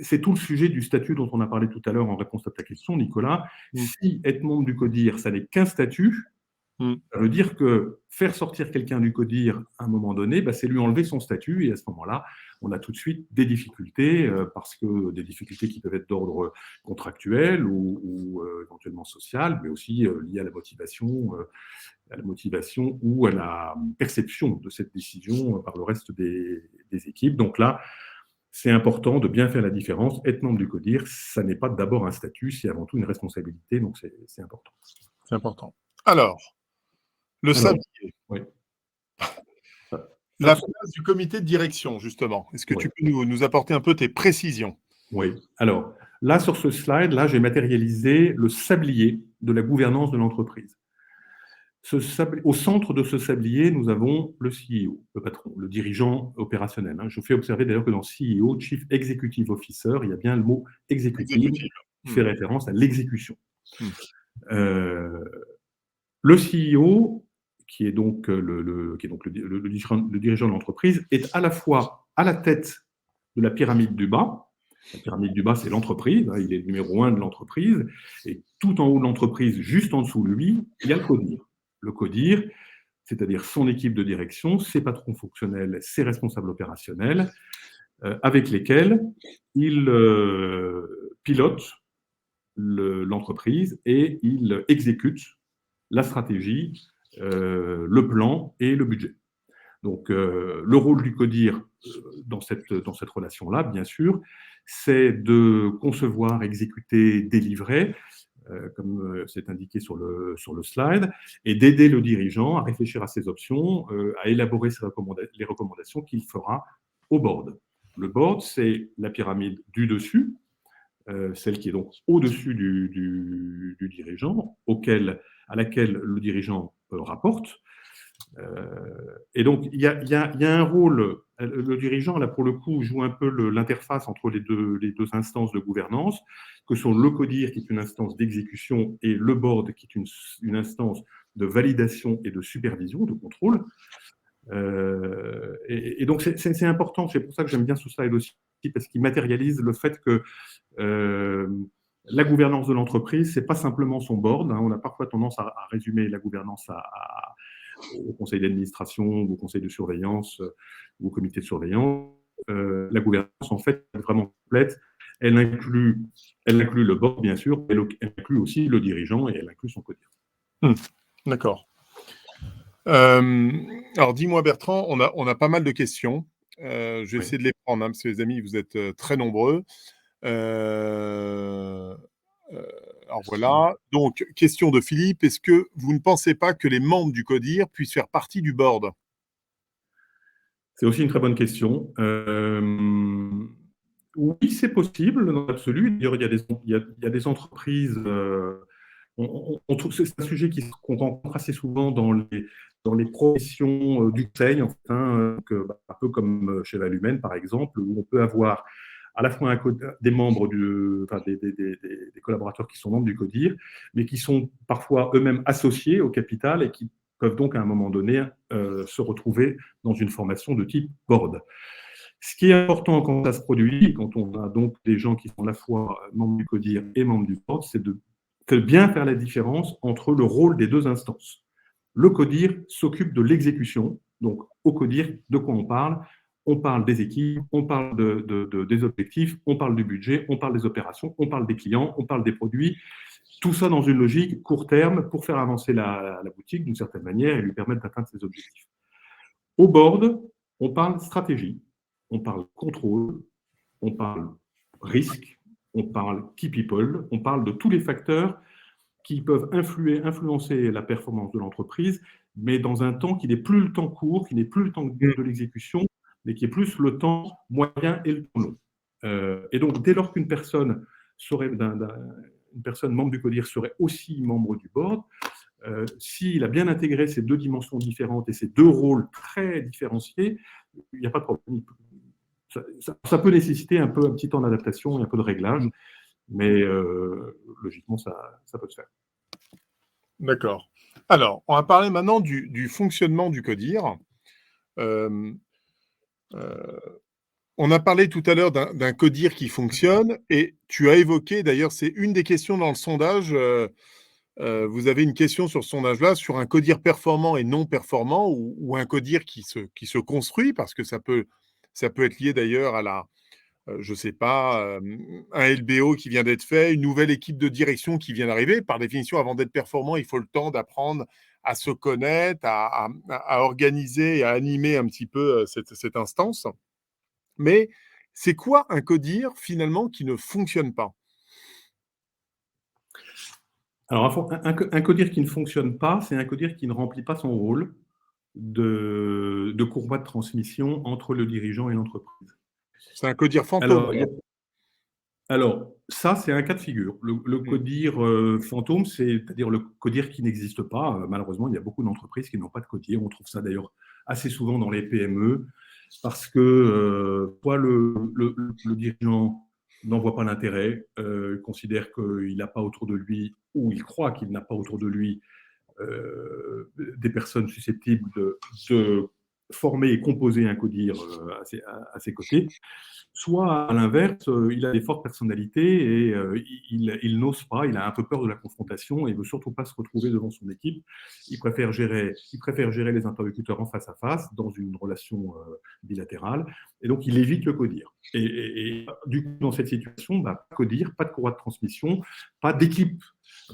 c'est tout le sujet du statut dont on a parlé tout à l'heure en réponse à ta question, Nicolas. mmh, Si être membre du CODIR, ça n'est qu'un statut, mmh. ça veut dire que faire sortir quelqu'un du CODIR à un moment donné, bah, c'est lui enlever son statut. Et à ce moment-là, on a tout de suite des difficultés, parce que des difficultés qui peuvent être d'ordre contractuel ou éventuellement social, mais aussi liées à la motivation ou à la perception de cette décision par le reste des équipes. Donc là, c'est important de bien faire la différence. Être membre du CODIR, ça n'est pas d'abord un statut, c'est avant tout une responsabilité, donc c'est important. C'est important. Alors, le Alors, sablier, oui, ça, ça, la place du comité de direction, justement. Est-ce que oui, tu peux nous apporter un peu tes précisions? oui. Alors, là, sur ce slide, là, j'ai matérialisé le sablier de la gouvernance de l'entreprise. Au centre de ce sablier, nous avons le CEO, le patron, le dirigeant opérationnel. Je vous fais observer d'ailleurs que dans CEO, Chief Executive Officer, il y a bien le mot exécutive Exécutive. qui Mmh, fait référence à l'exécution. mmh. Euh, le CEO, qui est donc le dirigeant de l'entreprise, est à la fois à la tête de la pyramide du bas. La pyramide du bas, c'est l'entreprise. Il est le numéro 1 de l'entreprise. Et tout en haut de l'entreprise, juste en dessous de lui, il y a le CODIR. Le CODIR, c'est-à-dire son équipe de direction, ses patrons fonctionnels, ses responsables opérationnels, avec lesquels il pilote l'entreprise et il exécute la stratégie, le plan et le budget. Donc, le rôle du CODIR dans cette relation-là, bien sûr, c'est de concevoir, exécuter, délivrer, comme c'est indiqué sur le slide, et d'aider le dirigeant à réfléchir à ses options, à élaborer les recommandations qu'il fera au board. Le board, c'est la pyramide du dessus, celle qui est donc au-dessus du dirigeant, à laquelle le dirigeant rapporte. Et donc, il y a un rôle, le dirigeant, là, pour le coup, joue un peu l'interface entre les deux instances de gouvernance, que sont le CODIR, qui est une instance d'exécution, et le board, qui est une instance de validation et de supervision, de contrôle. Et donc, c'est important, c'est pour ça que j'aime bien ce slide aussi, parce qu'il matérialise le fait que la gouvernance de l'entreprise, c'est pas simplement son board. On a parfois tendance à résumer la gouvernance au conseil d'administration, au conseil de surveillance, ou au comité de surveillance. La gouvernance, en fait, est vraiment complète. Elle inclut le board, bien sûr, elle inclut aussi le dirigeant et elle inclut son CODIR. D'accord. Alors, dis-moi, Bertrand, on a pas mal de questions. Je vais Oui. essayer de les prendre, parce que les amis, vous êtes très nombreux. Euh, alors voilà. Donc, question de Philippe. Est-ce que vous ne pensez pas que les membres du CODIR puissent faire partie du board? C'est aussi une très bonne question. Oui, c'est possible dans l'absolu. D'ailleurs, il y a des entreprises. On trouve c'est un sujet qu'on rencontre assez souvent dans les professions du conseil, en fait, donc, un peu comme chez Valumène, par exemple, où on peut avoir à la fois des membres des collaborateurs qui sont membres du CODIR, mais qui sont parfois eux-mêmes associés au capital et qui peuvent donc à un moment donné se retrouver dans une formation de type board. Ce qui est important quand ça se produit, quand on a donc des gens qui sont à la fois membres du CODIR et membres du board, c'est de bien faire la différence entre le rôle des deux instances. Le CODIR s'occupe de l'exécution. Donc, au CODIR, de quoi on parle? On parle des équipes, on parle des objectifs, on parle du budget, on parle des opérations, on parle des clients, on parle des produits. Tout ça dans une logique court terme pour faire avancer la boutique d'une certaine manière et lui permettre d'atteindre ses objectifs. Au board, on parle stratégie, on parle contrôle, on parle risque, on parle key people, on parle de tous les facteurs qui peuvent influencer la performance de l'entreprise, mais dans un temps qui n'est plus le temps court, qui n'est plus le temps de l'exécution, mais qui est plus le temps moyen et le temps long. Et donc, dès lors qu'une personne une personne membre du CODIR serait aussi membre du board, s'il a bien intégré ces deux dimensions différentes et ces deux rôles très différenciés, il n'y a pas de problème. Ça peut nécessiter un petit temps d'adaptation et un peu de réglage, mais logiquement, ça peut se faire. D'accord. Alors, on va parler maintenant du fonctionnement du CODIR. On a parlé tout à l'heure d'un CODIR qui fonctionne et tu as évoqué, d'ailleurs, c'est une des questions dans le sondage. Vous avez une question sur ce sondage-là, sur un CODIR performant et non performant ou un CODIR qui se construit, parce que ça peut être lié d'ailleurs à je ne sais pas, un LBO qui vient d'être fait, une nouvelle équipe de direction qui vient d'arriver. Par définition, avant d'être performant, il faut le temps d'apprendre à se connaître, à organiser et à animer un petit peu cette instance. Mais c'est quoi un CODIR finalement qui ne fonctionne pas? Alors, un CODIR qui ne fonctionne pas, c'est un CODIR qui ne remplit pas son rôle de courroie de transmission entre le dirigeant et l'entreprise. C'est un CODIR fantôme. Alors, ça, c'est un cas de figure. Le CODIR fantôme, c'est-à-dire le CODIR qui n'existe pas. Malheureusement, il y a beaucoup d'entreprises qui n'ont pas de CODIR. On trouve ça d'ailleurs assez souvent dans les PME, parce que soit le dirigeant n'en voit pas l'intérêt, considère qu'il n'a pas autour de lui, ou il croit qu'il n'a pas autour de lui des personnes susceptibles de former et composer un CODIR à ses côtés. Soit, à l'inverse, il a des fortes personnalités et il n'ose pas, il a un peu peur de la confrontation et ne veut surtout pas se retrouver devant son équipe. Il préfère gérer les interlocuteurs en face à face, dans une relation bilatérale, et donc il évite le CODIR. Et du coup, dans cette situation, pas de CODIR, pas de courroie de transmission, pas d'équipe,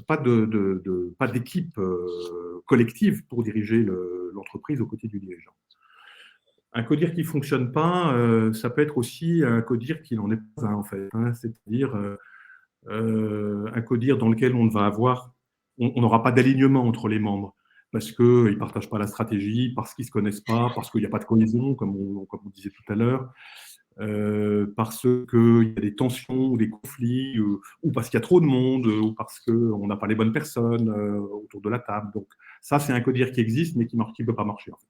pas d'équipe collective pour diriger l'entreprise aux côtés du dirigeant. Un CODIR qui ne fonctionne pas, ça peut être aussi un CODIR qui n'en est pas un, en fait. C'est-à-dire un CODIR dans lequel on n'aura pas d'alignement entre les membres, parce qu'ils ne partagent pas la stratégie, parce qu'ils ne se connaissent pas, parce qu'il n'y a pas de cohésion, comme on disait tout à l'heure, parce qu'il y a des tensions ou des conflits, ou parce qu'il y a trop de monde, ou parce qu'on n'a pas les bonnes personnes autour de la table. Donc ça, c'est un CODIR qui existe, mais qui ne peut pas marcher, en fait.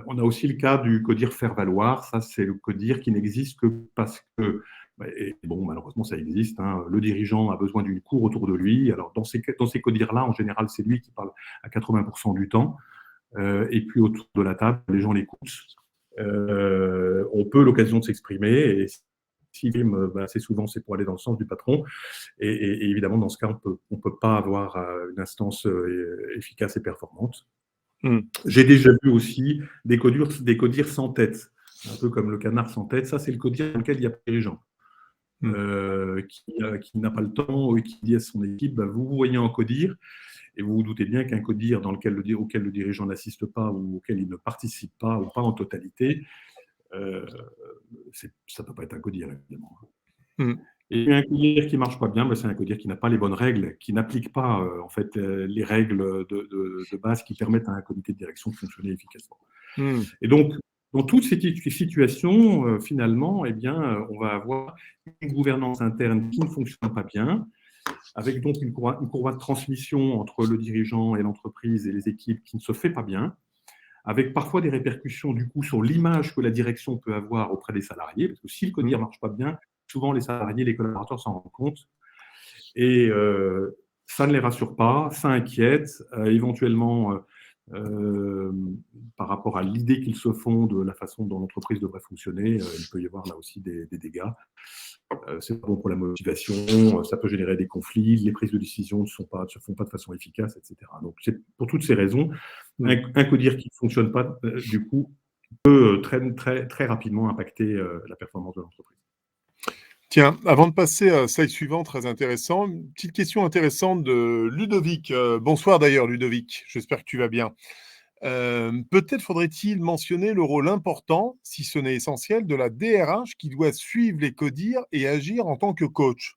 On a aussi le cas du CODIR faire valoir. Ça, c'est le CODIR qui n'existe que parce que, et bon, malheureusement, ça existe. Le dirigeant a besoin d'une cour autour de lui. Alors, dans ces CODIR-là, en général, c'est lui qui parle à 80% du temps. Et puis, autour de la table, les gens l'écoutent. On peut l'occasion de s'exprimer. Et s'il exprime, assez souvent, c'est pour aller dans le sens du patron. Et évidemment, dans ce cas, on peut pas avoir une instance efficace et performante. J'ai déjà vu aussi des CODIR sans tête, un peu comme le canard sans tête. Ça, c'est le CODIR dans lequel il n'y a pas les gens, qui n'a pas le temps et qui dit à son équipe, vous vous voyez en CODIR, et vous vous doutez bien qu'un CODIR auquel le dirigeant n'assiste pas ou auquel il ne participe pas ou pas en totalité, ça ne peut pas être un CODIR, évidemment. Et un CODIR qui ne marche pas bien, c'est un CODIR qui n'a pas les bonnes règles, qui n'applique pas en fait, les règles de base qui permettent à un comité de direction de fonctionner efficacement. Et donc, dans toutes ces situations, finalement, eh bien, on va avoir une gouvernance interne qui ne fonctionne pas bien, avec donc une courroie de transmission entre le dirigeant et l'entreprise et les équipes qui ne se fait pas bien, avec parfois des répercussions du coup sur l'image que la direction peut avoir auprès des salariés, parce que si le CODIR ne marche pas bien, souvent les salariés, les collaborateurs s'en rendent compte, et ça ne les rassure pas, ça inquiète, éventuellement euh, par rapport à l'idée qu'ils se font de la façon dont l'entreprise devrait fonctionner, il peut y avoir là aussi des dégâts. C'est pas bon pour la motivation, ça peut générer des conflits, les prises de décision ne se font pas de façon efficace, etc. Donc, c'est pour toutes ces raisons, un codir qui ne fonctionne pas, du coup, peut très rapidement impacter la performance de l'entreprise. Tiens, avant de passer à la slide suivante, très intéressant, une petite question intéressante de Ludovic. Bonsoir d'ailleurs, Ludovic. J'espère que tu vas bien. Peut-être faudrait-il mentionner le rôle important, si ce n'est essentiel, de la DRH qui doit suivre les CODIR et agir en tant que coach.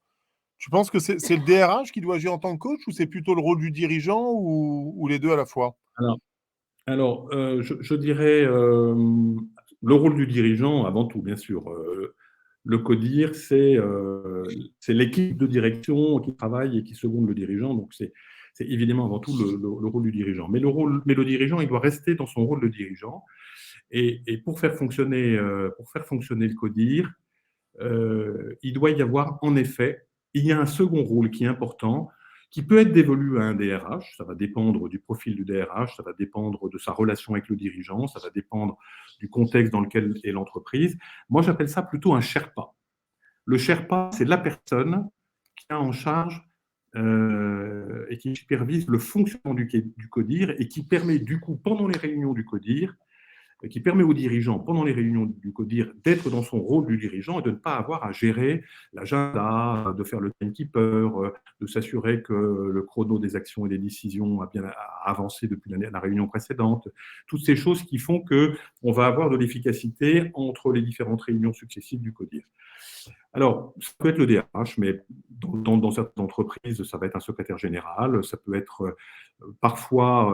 Tu penses que c'est le DRH qui doit agir en tant que coach ou c'est plutôt le rôle du dirigeant ou les deux à la fois? Alors, je dirais le rôle du dirigeant avant tout, bien sûr. Le CODIR, c'est l'équipe de direction qui travaille et qui seconde le dirigeant. Donc, c'est évidemment avant tout le rôle du dirigeant. Mais le dirigeant, il doit rester dans son rôle de dirigeant. Et pour faire fonctionner le CODIR, il doit y avoir, en effet, il y a un second rôle qui est important, qui peut être dévolu à un DRH, ça va dépendre du profil du DRH, ça va dépendre de sa relation avec le dirigeant, ça va dépendre du contexte dans lequel est l'entreprise. Moi, j'appelle ça plutôt un Sherpa. Le Sherpa, c'est la personne qui a en charge et qui supervise le fonctionnement du CODIR et qui permet du coup, pendant les réunions du CODIR, qui permet aux dirigeants, pendant les réunions du CODIR, d'être dans son rôle du dirigeant et de ne pas avoir à gérer l'agenda, de faire le timekeeper, de s'assurer que le chrono des actions et des décisions a bien avancé depuis la réunion précédente. Toutes ces choses qui font qu'on va avoir de l'efficacité entre les différentes réunions successives du CODIR. Alors, ça peut être le DRH, mais dans certaines entreprises, ça va être un secrétaire général, ça peut être parfois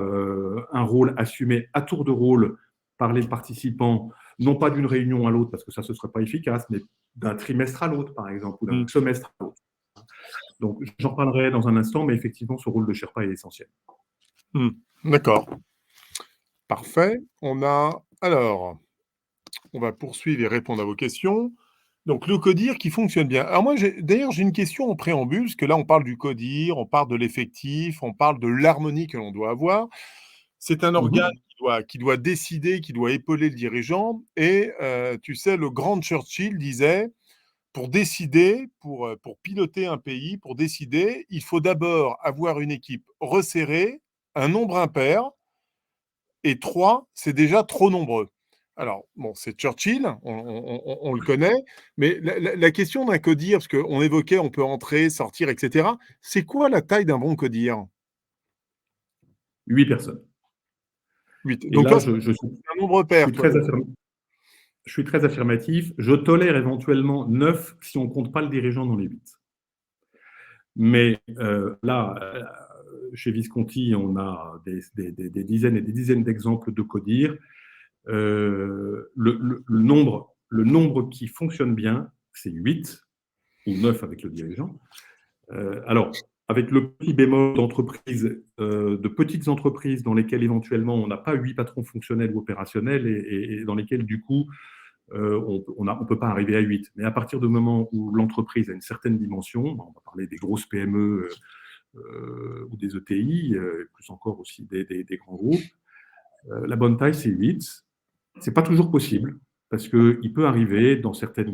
un rôle assumé à tour de rôle par les participants, non pas d'une réunion à l'autre, parce que ça, ce ne serait pas efficace, mais d'un trimestre à l'autre, par exemple, ou d'un semestre à l'autre. Donc, j'en parlerai dans un instant, mais effectivement, ce rôle de Sherpa est essentiel. D'accord. Parfait. Alors, on va poursuivre et répondre à vos questions. Donc, le CODIR qui fonctionne bien. Alors moi, d'ailleurs, j'ai une question en préambule, parce que là, on parle du CODIR, on parle de l'effectif, on parle de l'harmonie que l'on doit avoir. C'est un organe qui doit décider, qui doit épauler le dirigeant. Et tu sais, le grand Churchill disait, pour décider, pour piloter un pays, pour décider, il faut d'abord avoir une équipe resserrée, un nombre impair, et 3, c'est déjà trop nombreux. Alors, bon, c'est Churchill, on le connaît, mais la question d'un CODIR, parce qu'on évoquait, on peut entrer, sortir, etc., c'est quoi la taille d'un bon CODIR? 8 personnes. 8. Et Donc là, toi, c'est un nombre pair, toi. Je suis très affirmatif. Je tolère éventuellement 9 si on ne compte pas le dirigeant dans les 8. Mais là, chez Visconti, on a des dizaines et des dizaines d'exemples de CODIR. Le nombre qui fonctionne bien, c'est 8 ou 9 avec le dirigeant. Alors, avec le petit bémol d'entreprises, de petites entreprises dans lesquelles éventuellement on n'a pas 8 patrons fonctionnels ou opérationnels et dans lesquelles du coup on ne peut pas arriver à 8. Mais à partir du moment où l'entreprise a une certaine dimension, on va parler des grosses PME ou des ETI, plus encore aussi des grands groupes, la bonne taille, c'est 8. Ce n'est pas toujours possible, parce qu'il peut arriver dans certains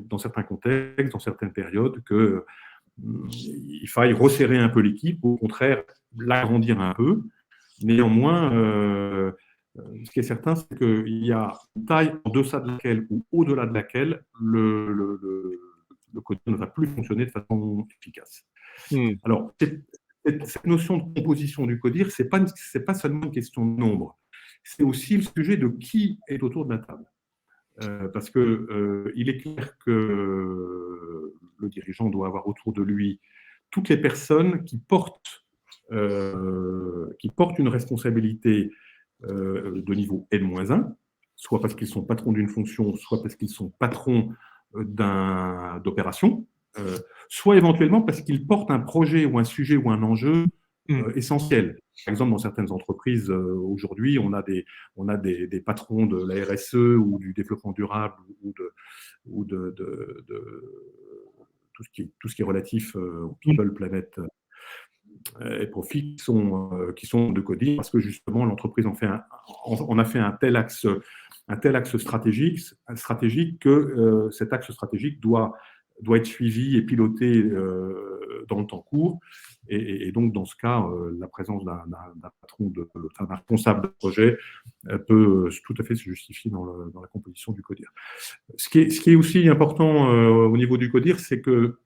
contextes, dans certaines périodes, qu'il faille resserrer un peu l'équipe, ou au contraire, l'agrandir un peu. Néanmoins, ce qui est certain, c'est qu'il y a une taille en deçà de laquelle ou au-delà de laquelle le code ne va plus fonctionner de façon efficace. Alors, cette notion de composition du CODIR, ce n'est pas seulement une question de nombre, c'est aussi le sujet de qui est autour de la table. Parce qu'il est clair que le dirigeant doit avoir autour de lui toutes les personnes qui portent une responsabilité de niveau N-1, soit parce qu'ils sont patrons d'une fonction, soit parce qu'ils sont patrons d'opération, soit éventuellement parce qu'ils portent un projet ou un sujet ou un enjeu essentiel. Par exemple, dans certaines entreprises, aujourd'hui, on a des patrons de la RSE ou du développement durable ou de tout ce qui est relatif au people, planète, et profits qui sont de Codir, parce que justement l'entreprise on a fait un tel axe stratégique que cet axe stratégique doit être suivi et piloté dans le temps court. Et donc, dans ce cas, la présence d'un patron, d'un responsable de projet peut tout à fait se justifier dans la composition du CODIR. Ce qui est aussi important au niveau du CODIR, c'est que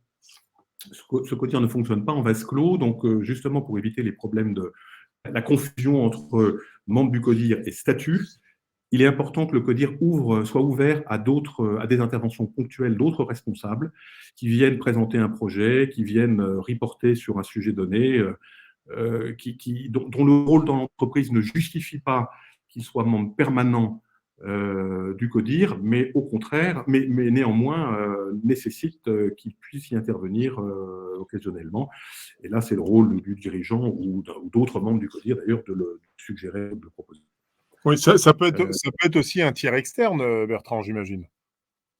ce CODIR ne fonctionne pas en vase clos. Donc, justement, pour éviter les problèmes de la confusion entre membres du CODIR et statut, il est important que le CODIR soit ouvert à des interventions ponctuelles d'autres responsables qui viennent présenter un projet, qui viennent reporter sur un sujet donné, dont le rôle dans l'entreprise ne justifie pas qu'il soit membre permanent du CODIR, mais au contraire, mais néanmoins nécessite qu'il puisse y intervenir occasionnellement. Et là, c'est le rôle du dirigeant ou d'autres membres du CODIR, d'ailleurs, de le suggérer, de le proposer. Oui, ça peut être aussi un tiers externe, Bertrand, j'imagine.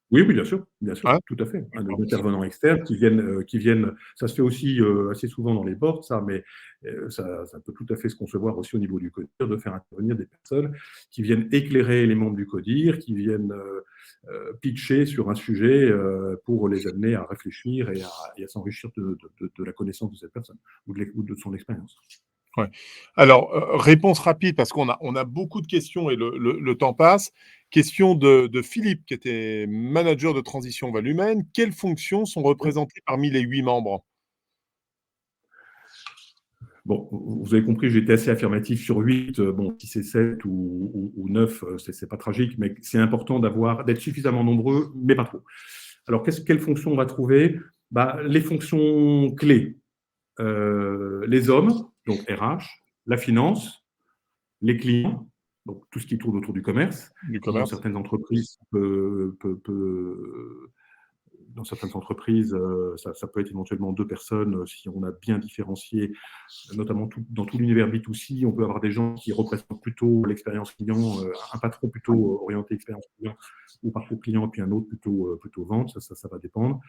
Oui, bien sûr, Hein? tout à fait. Des intervenants externes qui viennent, ça se fait aussi assez souvent dans les boards, ça, mais ça peut tout à fait se concevoir aussi au niveau du CODIR, de faire intervenir des personnes qui viennent éclairer les membres du CODIR, qui viennent pitcher sur un sujet pour les amener à réfléchir et à s'enrichir de la connaissance de cette personne ou de son expérience. Ouais. Alors, réponse rapide, parce qu'on a beaucoup de questions et le temps passe. Question de Philippe, qui était manager de transition value humaine. Quelles fonctions sont représentées parmi les 8 membres? Bon, vous avez compris, j'étais assez affirmatif sur 8. Bon, si c'est 7 ou 9, c'est pas tragique, mais c'est important d'être suffisamment nombreux, mais pas trop. Alors, quelles fonctions on va trouver? Les fonctions clés. Les hommes, donc RH, la finance, les clients, donc tout ce qui tourne autour du commerce, Du qui dans commerce. certaines entreprises dans certaines entreprises, ça peut être éventuellement 2 personnes si on a bien différencié, notamment dans tout l'univers B2C. On peut avoir des gens qui représentent plutôt l'expérience client, un patron plutôt orienté expérience client ou parcours client, et puis un autre plutôt vente. Ça va dépendre.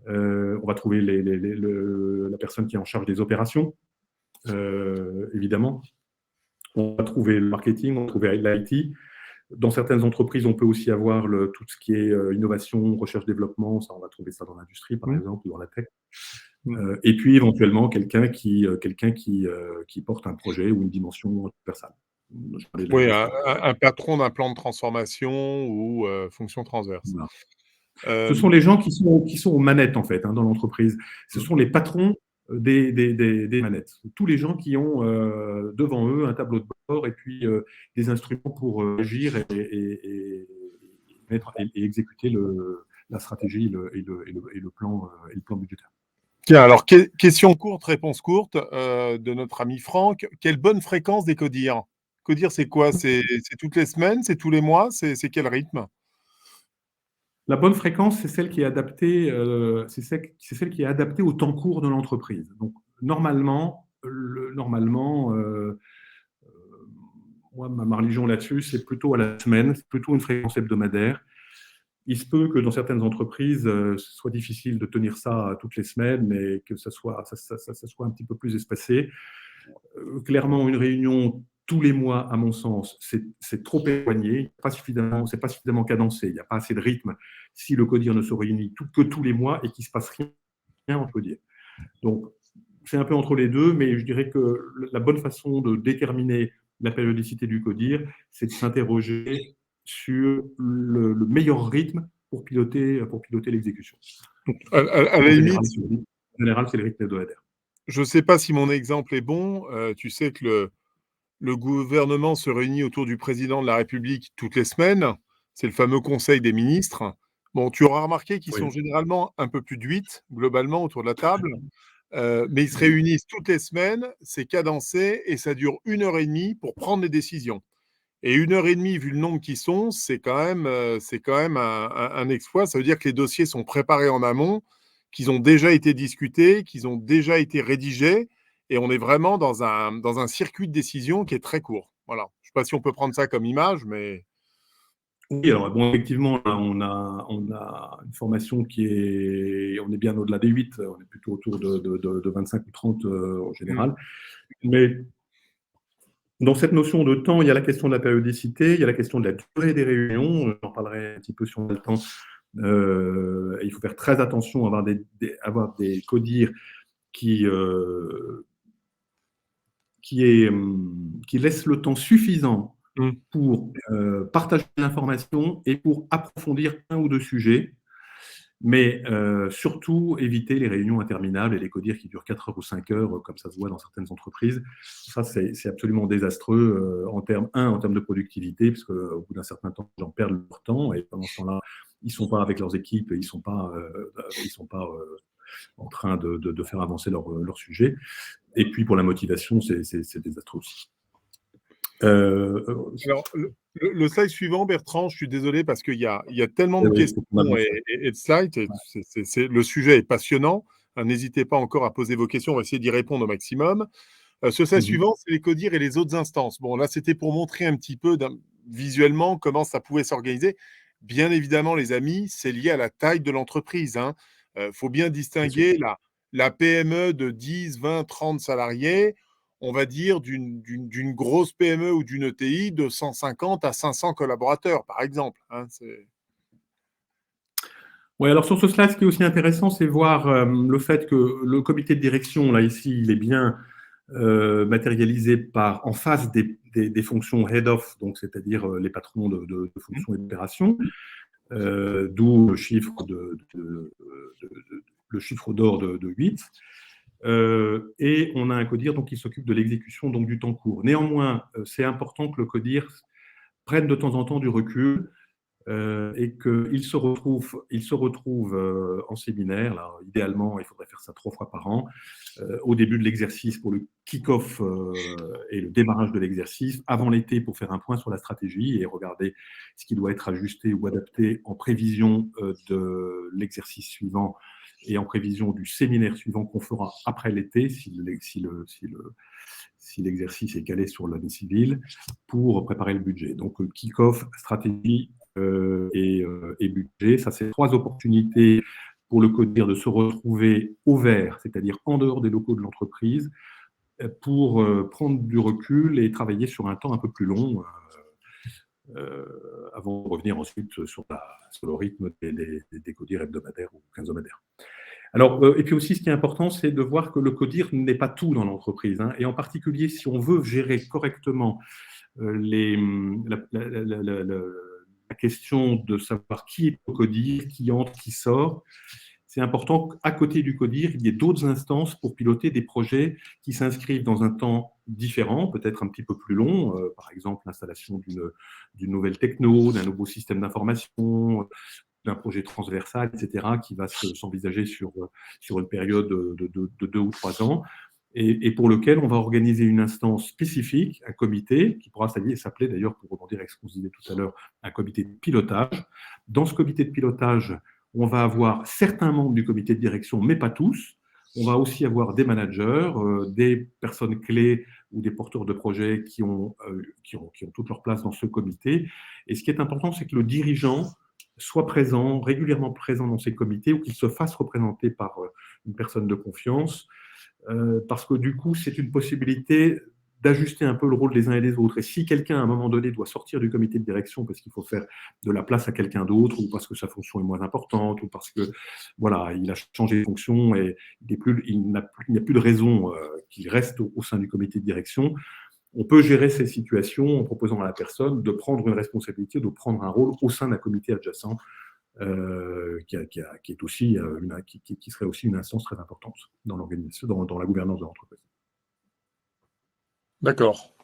On va trouver la personne qui est en charge des opérations, évidemment. On va trouver le marketing, on va trouver l'IT. Dans certaines entreprises, on peut aussi avoir tout ce qui est innovation, recherche-développement. Ça, on va trouver ça dans l'industrie, par exemple, ou dans la tech. Et puis, éventuellement, quelqu'un qui porte un projet ou une dimension transversale. Oui, un patron d'un plan de transformation ou fonction transverse. Voilà. Ce sont les gens qui sont aux manettes, en fait, dans l'entreprise. Ce sont les patrons des manettes. Tous les gens qui ont devant eux un tableau de bord et puis des instruments pour agir et exécuter la stratégie et le plan budgétaire. Tiens, alors, question courte, réponse courte de notre ami Franck. Quelle bonne fréquence des CODIR? CODIR, c'est quoi? C'est toutes les semaines? C'est tous les mois? C'est quel rythme? La bonne fréquence, c'est celle qui est adaptée, c'est celle qui est adaptée au temps court de l'entreprise. Donc, normalement, moi, ma religion là-dessus, c'est plutôt à la semaine, c'est plutôt une fréquence hebdomadaire. Il se peut que dans certaines entreprises, ce soit difficile de tenir ça toutes les semaines, mais que ça soit un petit peu plus espacé. Clairement, une réunion tous les mois, à mon sens, c'est trop éloigné, c'est pas suffisamment cadencé, il n'y a pas assez de rythme si le CODIR ne se réunit que tous les mois et qu'il ne se passe rien entre CODIR. Donc, c'est un peu entre les deux, mais je dirais que la bonne façon de déterminer la périodicité du CODIR, c'est de s'interroger sur le meilleur rythme pour piloter l'exécution. À la limite, En général, c'est le rythme hebdomadaire. je ne sais pas si mon exemple est bon. Tu sais que le gouvernement se réunit autour du président de la République toutes les semaines. C'est le fameux Conseil des ministres. Bon, tu auras remarqué qu'ils sont généralement un peu plus de 8, globalement, autour de la table. Mais ils se réunissent toutes les semaines, c'est cadencé et ça dure 1h30 pour prendre les décisions. Et 1h30, vu le nombre qui sont, c'est quand même un exploit. Ça veut dire que les dossiers sont préparés en amont, qu'ils ont déjà été discutés, qu'ils ont déjà été rédigés, et on est vraiment dans un circuit de décision qui est très court. Voilà. Je ne sais pas si on peut prendre ça comme image, mais... Oui, alors bon, effectivement, là, on a une formation on est bien au-delà des 8, on est plutôt autour de 25 ou 30 en Mmh. général. Mais dans cette notion de temps, il y a la question de la périodicité, il y a la question de la durée des réunions, j'en parlerai un petit peu si on a le temps. Il faut faire très attention à avoir des codires qui, qui laissent le temps suffisant Mmh. pour partager l'information et pour approfondir un ou deux sujets, mais surtout éviter les réunions interminables et les codires qui durent 4 heures ou 5 heures, comme ça se voit dans certaines entreprises. Ça, c'est absolument désastreux en termes de productivité, parce qu'au bout d'un certain temps, les gens perdent leur temps, et pendant ce temps-là, ils ne sont pas avec leurs équipes, ils ne sont pas, en train de faire avancer leur sujet. Et puis pour la motivation, c'est désastreux aussi. Alors, le slide suivant, Bertrand, je suis désolé parce qu'il y a tellement de Oui, il questions faut qu'on avance. et de slides. Le sujet est passionnant. N'hésitez pas encore à poser vos questions. On va essayer d'y répondre au maximum. Ce slide Mhm. suivant, c'est les CODIR et les autres instances. Bon, là, c'était pour montrer un petit peu visuellement comment ça pouvait s'organiser. Bien évidemment, les amis, c'est lié à la taille de l'entreprise. Faut bien Bien sûr. distinguer la PME de 10, 20, 30 salariés, on va dire, d'une grosse PME ou d'une ETI de 150 à 500 collaborateurs, par exemple. Ouais, alors sur ce slide, ce qui est aussi intéressant, c'est voir le fait que le comité de direction, là, ici, il est bien matérialisé en face des fonctions head-off, donc c'est-à-dire les patrons de fonctions et d'opérations, d'où le chiffre d'or de 8. Et on a un codir donc, qui s'occupe de l'exécution donc, du temps court. Néanmoins, c'est important que le codir prenne de temps en temps du recul et il se retrouve en séminaire. Là, idéalement, il faudrait faire ça 3 fois par an, au début de l'exercice pour le kick-off et le démarrage de l'exercice, avant l'été pour faire un point sur la stratégie et regarder ce qui doit être ajusté ou adapté en prévision de l'exercice suivant et en prévision du séminaire suivant qu'on fera après l'été, si l'exercice est calé sur l'année civile, pour préparer le budget. Donc, kick-off, stratégie et budget, ça c'est 3 opportunités pour le CODIR de se retrouver au vert, c'est-à-dire en dehors des locaux de l'entreprise, pour prendre du recul et travailler sur un temps un peu plus long avant de revenir ensuite sur le rythme des CODIR hebdomadaires ou quinzomadaires. Alors, et puis aussi, ce qui est important, c'est de voir que le CODIR n'est pas tout dans l'entreprise. Et en particulier, si on veut gérer correctement la question de savoir qui est au CODIR, qui entre, qui sort, c'est important qu'à côté du CODIR, il y ait d'autres instances pour piloter des projets qui s'inscrivent dans un temps différent, peut-être un petit peu plus long, par exemple l'installation d'une nouvelle techno, d'un nouveau système d'information, d'un projet transversal, etc., qui va s'envisager sur une période de 2 ou 3 ans, et pour lequel on va organiser une instance spécifique, un comité, qui pourra s'appeler d'ailleurs, pour rebondir avec ce qu'on se disait tout à l'heure, un comité de pilotage. Dans ce comité de pilotage, on va avoir certains membres du comité de direction, mais pas tous. On va aussi avoir des managers, des personnes clés ou des porteurs de projets qui ont toute leur place dans ce comité. Et ce qui est important, c'est que le dirigeant soit présent, régulièrement présent dans ces comités, ou qu'il se fasse représenter par une personne de confiance, parce que du coup, c'est une possibilité d'ajuster un peu le rôle des uns et des autres. Et si quelqu'un, à un moment donné, doit sortir du comité de direction parce qu'il faut faire de la place à quelqu'un d'autre, ou parce que sa fonction est moins importante, ou parce que voilà, il a changé de fonction et il n'y a plus de raison qu'il reste au sein du comité de direction, on peut gérer ces situations en proposant à la personne de prendre une responsabilité, de prendre un rôle au sein d'un comité adjacent qui est aussi, qui serait aussi une instance très importante dans l'organisation, dans la gouvernance de l'entreprise. D'accord.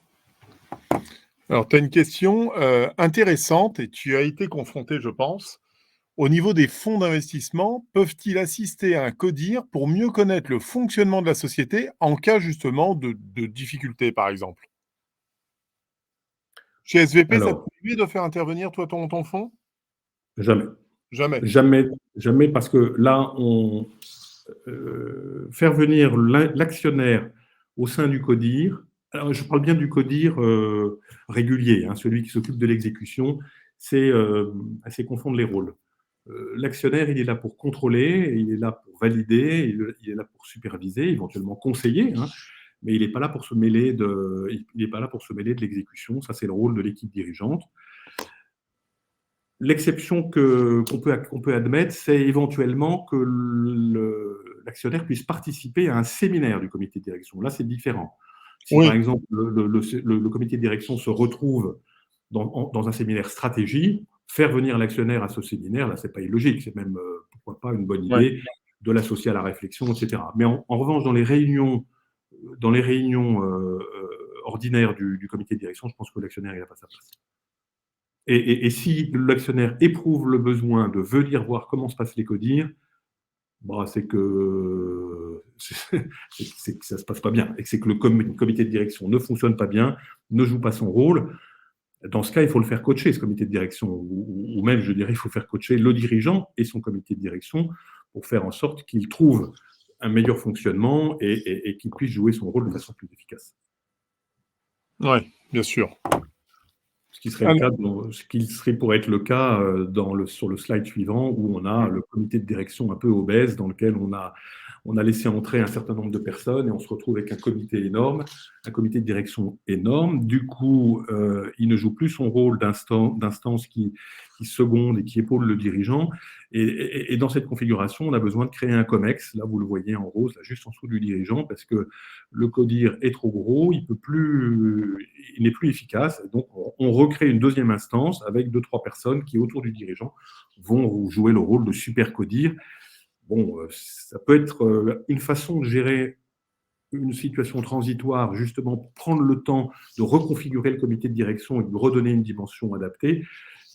Alors, tu as une question intéressante et tu as été confronté, je pense. Au niveau des fonds d'investissement, peuvent-ils assister à un CODIR pour mieux connaître le fonctionnement de la société en cas justement de difficultés, par exemple? Chez SVP, ça te Alors, permet de faire intervenir, toi, ton fonds? jamais. Jamais. Jamais, jamais, parce que là, faire venir l'actionnaire au sein du CODIR, alors je parle bien du CODIR régulier, hein, celui qui s'occupe de l'exécution, c'est confondre les rôles. L'actionnaire, il est là pour contrôler, il est là pour valider, il est là pour superviser, éventuellement conseiller, hein, mais il n'est pas là pour se mêler il n'est pas là pour se mêler de l'exécution. Ça, c'est le rôle de l'équipe dirigeante. L'exception qu'on peut admettre, c'est éventuellement que l'actionnaire puisse participer à un séminaire du comité de direction. Là, c'est différent. Si, Oui, par exemple, le comité de direction se retrouve dans un séminaire stratégie, faire venir l'actionnaire à ce séminaire, là, ce n'est pas illogique. C'est même, pourquoi pas, une bonne ouais. idée de l'associer à la réflexion, etc. Mais en revanche, dans les réunions ordinaires du comité de direction, je pense que l'actionnaire, il n'a pas sa place. Et si l'actionnaire éprouve le besoin de venir voir comment se passent les CODIR, bah, c'est que ça ne se passe pas bien, et que c'est que le comité de direction ne fonctionne pas bien, ne joue pas son rôle. Dans ce cas, il faut le faire coacher, ce comité de direction, ou même, je dirais, il faut faire coacher le dirigeant et son comité de direction pour faire en sorte qu'il trouve un meilleur fonctionnement et qu'il puisse jouer son rôle de façon plus efficace. Oui, bien sûr. Ce qui serait le cas, ce qui serait pour être le cas sur le slide suivant, où on a le comité de direction un peu obèse, dans lequel on a laissé entrer un certain nombre de personnes et on se retrouve avec un comité énorme, un comité de direction énorme. Du coup, il ne joue plus son rôle d'instance qui seconde et qui épaule le dirigeant. Et dans cette configuration, on a besoin de créer un COMEX. Là, vous le voyez en rose, là, juste en dessous du dirigeant, parce que le CODIR est trop gros, il n'est plus efficace. Donc, on recrée une deuxième instance avec 2-3 personnes qui, autour du dirigeant, vont jouer le rôle de super CODIR. Bon, ça peut être une façon de gérer une situation transitoire, justement, pour prendre le temps de reconfigurer le comité de direction et de redonner une dimension adaptée.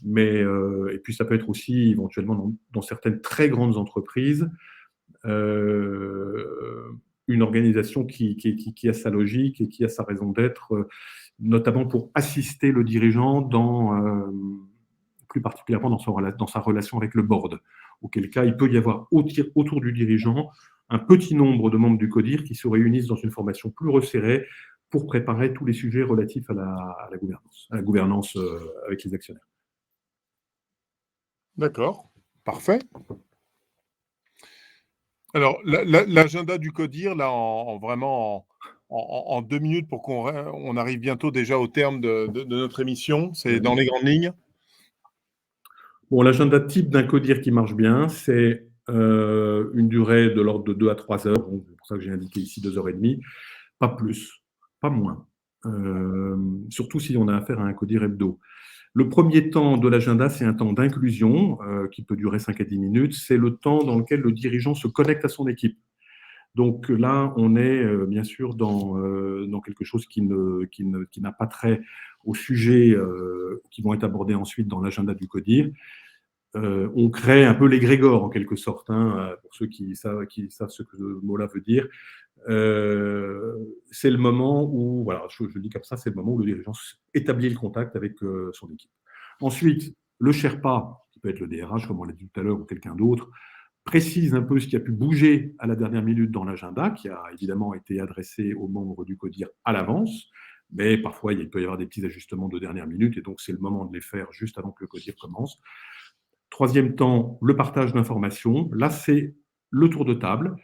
Mais, et puis, ça peut être aussi, éventuellement, dans certaines très grandes entreprises, une organisation qui a sa logique et qui a sa raison d'être, notamment pour assister le dirigeant plus particulièrement dans sa relation avec le board, auquel cas il peut y avoir autour du dirigeant un petit nombre de membres du CODIR qui se réunissent dans une formation plus resserrée pour préparer tous les sujets relatifs à la gouvernance avec les actionnaires. D'accord, parfait. Alors, l'agenda du CODIR, là, vraiment en 2 minutes pour qu'on arrive bientôt déjà au terme de notre émission, c'est dans les grandes lignes. Bon, l'agenda type d'un CODIR qui marche bien, c'est une durée de l'ordre de 2 à 3 heures. Donc, c'est pour ça que j'ai indiqué ici 2h30. Pas plus, pas moins. Surtout si on a affaire à un CODIR hebdo. Le premier temps de l'agenda, c'est un temps d'inclusion qui peut durer 5 à 10 minutes. C'est le temps dans lequel le dirigeant se connecte à son équipe. Donc là, on est bien sûr dans quelque chose qui n'a pas trait aux sujets qui vont être abordés ensuite dans l'agenda du CODIR. On crée un peu l'égrégore en quelque sorte, hein, pour ceux qui savent ce que le mot-là veut dire. C'est le moment où, voilà, je dis comme ça, c'est le moment où le dirigeant établit le contact avec son équipe. Ensuite, le Sherpa, qui peut être le DRH, comme on l'a dit tout à l'heure, ou quelqu'un d'autre, précise un peu ce qui a pu bouger à la dernière minute dans l'agenda, qui a évidemment été adressé aux membres du CODIR à l'avance, mais parfois il peut y avoir des petits ajustements de dernière minute, et donc c'est le moment de les faire juste avant que le CODIR commence. Troisième temps, le partage d'informations. Là, c'est le tour de table.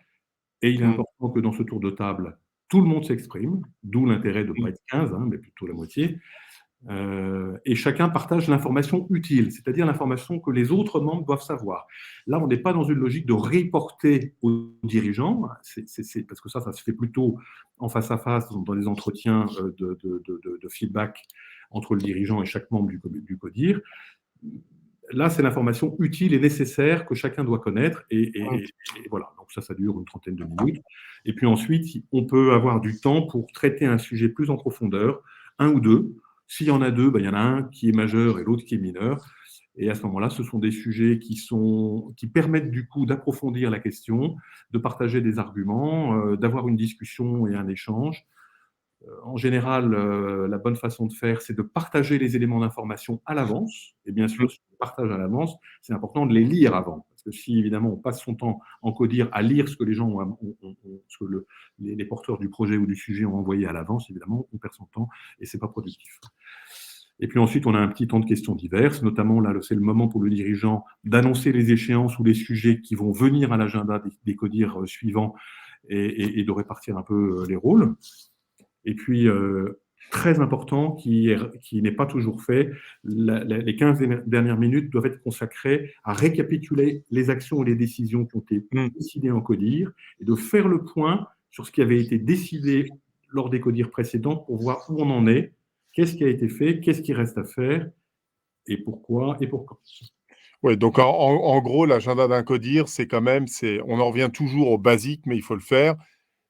Et il est important que dans ce tour de table, tout le monde s'exprime, d'où l'intérêt de ne pas être 15, hein, mais plutôt la moitié. Et chacun partage l'information utile, c'est-à-dire l'information que les autres membres doivent savoir. Là, on n'est pas dans une logique de reporter aux dirigeants, parce que ça se fait plutôt en face à face, dans des entretiens de feedback entre le dirigeant et chaque membre du CODIR. Là, c'est l'information utile et nécessaire que chacun doit connaître. Et voilà, donc ça dure une trentaine de minutes. Et puis ensuite, on peut avoir du temps pour traiter un sujet plus en profondeur, un ou deux. S'il y en a deux, il y en a un qui est majeur et l'autre qui est mineur. Et à ce moment-là, ce sont des sujets qui permettent du coup d'approfondir la question, de partager des arguments, d'avoir une discussion et un échange. En général, la bonne façon de faire, c'est de partager les éléments d'information à l'avance. Et bien sûr, si on partage à l'avance, c'est important de les lire avant. Parce que si, évidemment, on passe son temps en CODIR à lire ce que les gens ce que les porteurs du projet ou du sujet ont envoyé à l'avance, évidemment, on perd son temps et ce n'est pas productif. Et puis ensuite, on a un petit temps de questions diverses, notamment là, c'est le moment pour le dirigeant d'annoncer les échéances ou les sujets qui vont venir à l'agenda des CODIR suivants et de répartir un peu les rôles. Et puis, très important, qui n'est pas toujours fait, les 15 dernières minutes doivent être consacrées à récapituler les actions et les décisions qui ont été décidées en CODIR et de faire le point sur ce qui avait été décidé lors des CODIR précédentes pour voir où on en est, qu'est-ce qui a été fait, qu'est-ce qui reste à faire et pourquoi et pourquoi. Oui, donc en gros, l'agenda d'un CODIR, c'est quand même, on en revient toujours au basique, mais il faut le faire.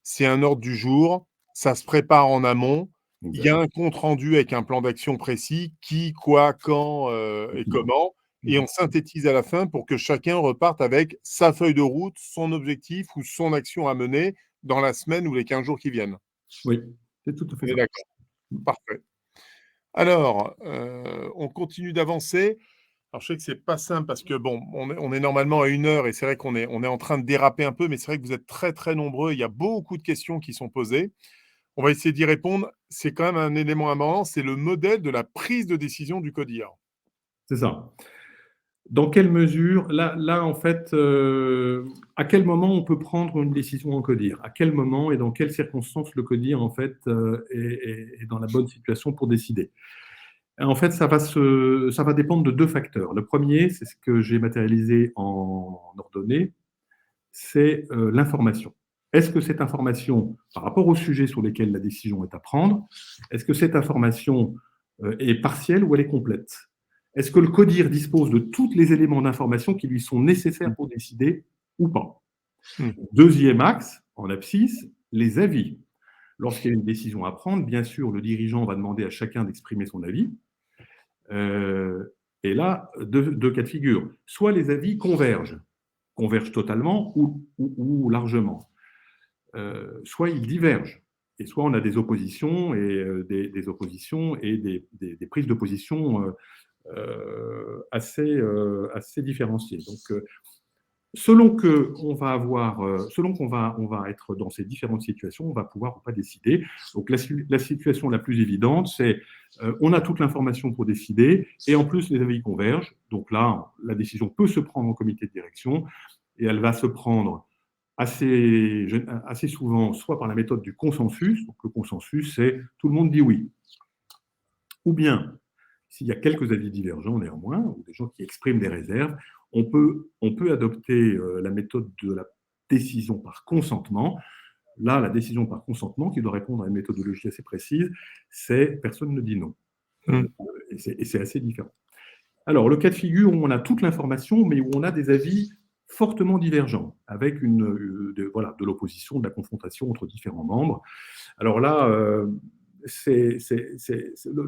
C'est un ordre du jour, ça se prépare en amont. Il y a un compte rendu avec un plan d'action précis, qui, quoi, quand et comment, et on synthétise à la fin pour que chacun reparte avec sa feuille de route, son objectif ou son action à mener dans la semaine ou les 15 jours qui viennent. Oui, c'est tout à fait On est ça. d'accord. Parfait. Alors, on continue d'avancer. Alors, je sais que c'est pas simple parce que bon, on est normalement à 1 heure et c'est vrai qu'on est en train de déraper un peu, mais c'est vrai que vous êtes très, très nombreux. Il y a beaucoup de questions qui sont posées. On va essayer d'y répondre. C'est quand même un élément important, c'est le modèle de la prise de décision du CODIR. C'est ça. Dans quelle mesure, là en fait, à quel moment on peut prendre une décision en CODIR? À quel moment et dans quelles circonstances le CODIR en fait est dans la bonne situation pour décider? En fait, ça va dépendre de 2 facteurs. Le premier, c'est ce que j'ai matérialisé en ordonnée, c'est l'information. Est-ce que cette information, par rapport au sujet sur lesquels la décision est à prendre, est-ce que cette information est partielle ou elle est complète? Est-ce que le CODIR dispose de tous les éléments d'information qui lui sont nécessaires pour décider ou pas? Deuxième axe, en abscisse, les avis. Lorsqu'il y a une décision à prendre, bien sûr, le dirigeant va demander à chacun d'exprimer son avis. Et là, deux cas de figure. Soit les avis convergent totalement ou largement. Soit ils divergent. Et soit on a des oppositions et des oppositions et des prises de position assez différenciées. Donc, selon qu'on va être dans ces différentes situations, on va pouvoir ou pas décider. Donc la situation la plus évidente, c'est on a toute l'information pour décider et en plus les avis convergent. Donc là, la décision peut se prendre en comité de direction et elle va se prendre assez souvent soit par la méthode du consensus. Donc le consensus, c'est tout le monde dit oui. Ou bien, s'il y a quelques avis divergents néanmoins, ou des gens qui expriment des réserves, on peut adopter la méthode de la décision par consentement. Là, la décision par consentement, qui doit répondre à une méthodologie assez précise, c'est personne ne dit non. Et c'est assez différent. Alors, le cas de figure où on a toute l'information, mais où on a des avis fortement divergents, avec de l'opposition, de la confrontation entre différents membres. Alors là, le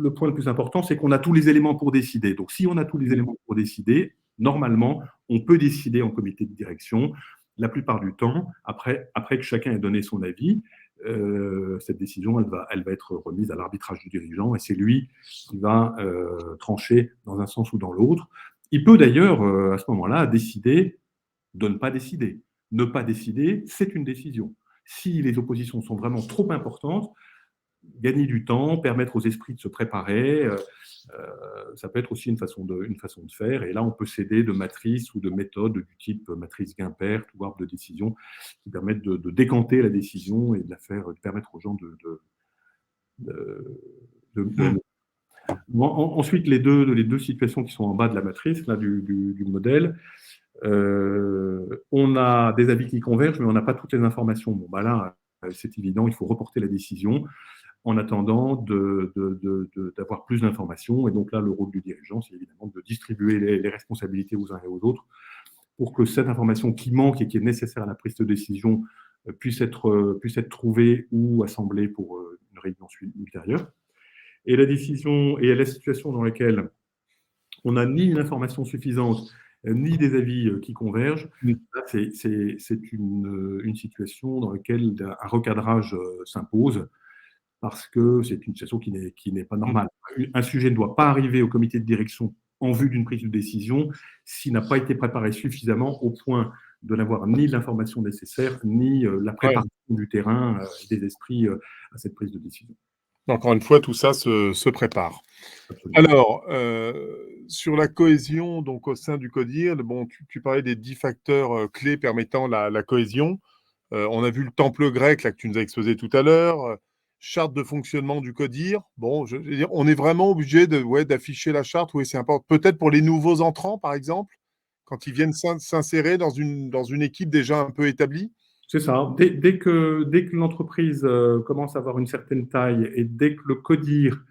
point le plus important, c'est qu'on a tous les éléments pour décider. Donc, si on a tous les éléments pour décider, normalement, on peut décider en comité de direction. La plupart du temps, après que chacun ait donné son avis, cette décision, elle va être remise à l'arbitrage du dirigeant et c'est lui qui va trancher dans un sens ou dans l'autre. Il peut d'ailleurs, à ce moment-là, décider de ne pas décider. Ne pas décider, c'est une décision. Si les oppositions sont vraiment trop importantes, gagner du temps, permettre aux esprits de se préparer, ça peut être aussi une façon de faire. Et là, on peut s'aider de matrices ou de méthodes du type matrice Guimpert ou arbre de décision qui permettent de décanter la décision et de permettre aux gens Ensuite, les deux situations qui sont en bas de la matrice, là, du modèle, on a des avis qui convergent, mais on n'a pas toutes les informations. Bon, bah là, c'est évident, il faut reporter la décision en attendant d'avoir plus d'informations. Et donc là, le rôle du dirigeant, c'est évidemment de distribuer les responsabilités aux uns et aux autres pour que cette information qui manque et qui est nécessaire à la prise de décision puisse être trouvée ou assemblée pour une réunion ultérieure. Et la décision et la situation dans laquelle on n'a ni une information suffisante, ni des avis qui convergent, c'est une situation dans laquelle un recadrage s'impose parce que c'est une situation qui n'est pas normale. Un sujet ne doit pas arriver au comité de direction en vue d'une prise de décision s'il n'a pas été préparé suffisamment au point de n'avoir ni l'information nécessaire, ni la préparation du terrain, des esprits à cette prise de décision. Encore une fois, tout ça se prépare. Absolument. Alors, sur la cohésion, donc au sein du CODIR, bon, tu parlais des 10 facteurs, clés permettant la cohésion. On a vu le temple grec là que tu nous as exposé tout à l'heure, charte de fonctionnement du CODIR. Bon, je veux dire, on est vraiment obligé de ouais, d'afficher la charte, oui, c'est important. Peut-être pour les nouveaux entrants, par exemple, quand ils viennent s'insérer dans une équipe déjà un peu établie? C'est ça. Dès que l'entreprise commence à avoir une certaine taille et dès que le CODIR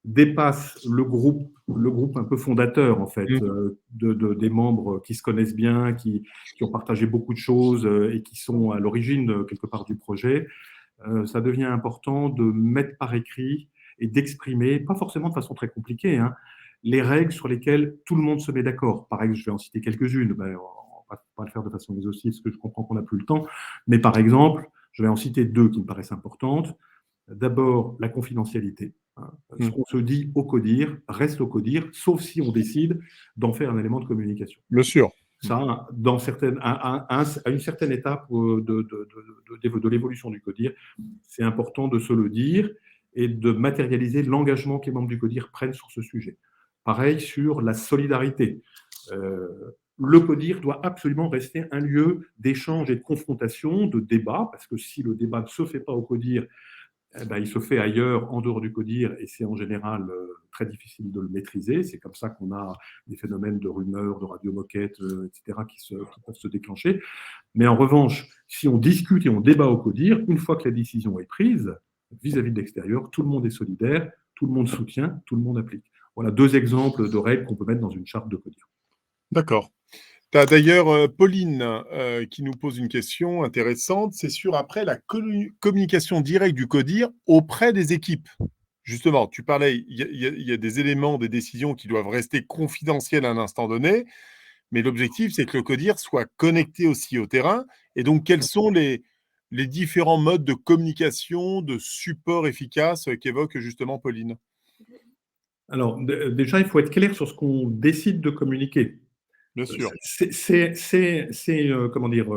dépasse le groupe un peu fondateur, en fait, Mmh. des membres qui se connaissent bien, qui ont partagé beaucoup de choses et qui sont à l'origine, quelque part, du projet, ça devient important de mettre par écrit et d'exprimer, pas forcément de façon très compliquée, hein, les règles sur lesquelles tout le monde se met d'accord. Pareil, je vais en citer quelques-unes. Ben, on va pas le faire de façon exhaustive parce que je comprends qu'on n'a plus le temps. Mais par exemple, je vais en citer deux qui me paraissent importantes. D'abord, la confidentialité, hein. Ce Mmh. qu'on se dit au CODIR reste au CODIR, sauf si on décide d'en faire un élément de communication. Bien sûr. Mmh. Ça, à une certaine étape de l'évolution du CODIR, c'est important de se le dire et de matérialiser l'engagement que les membres du CODIR prennent sur ce sujet. Pareil sur la solidarité. Euh, le CODIR doit absolument rester un lieu d'échange et de confrontation, de débat, parce que si le débat ne se fait pas au CODIR, eh ben, il se fait ailleurs, en dehors du CODIR, et c'est en général très difficile de le maîtriser. C'est comme ça qu'on a des phénomènes de rumeurs, de radio-moquettes, etc., qui peuvent se déclencher. Mais en revanche, si on discute et on débat au CODIR, une fois que la décision est prise, vis-à-vis de l'extérieur, tout le monde est solidaire, tout le monde soutient, tout le monde applique. Voilà deux exemples de règles qu'on peut mettre dans une charte de CODIR. D'accord. Tu as d'ailleurs, Pauline, qui nous pose une question intéressante. C'est sur après la communication directe du CODIR auprès des équipes. Justement, tu parlais, il y a des éléments, des décisions qui doivent rester confidentielles à un instant donné, mais l'objectif, c'est que le CODIR soit connecté aussi au terrain. Et donc, quels sont les différents modes de communication, de support efficace qu'évoque justement Pauline? Alors, déjà, il faut être clair sur ce qu'on décide de communiquer. Bien sûr, Comment dire,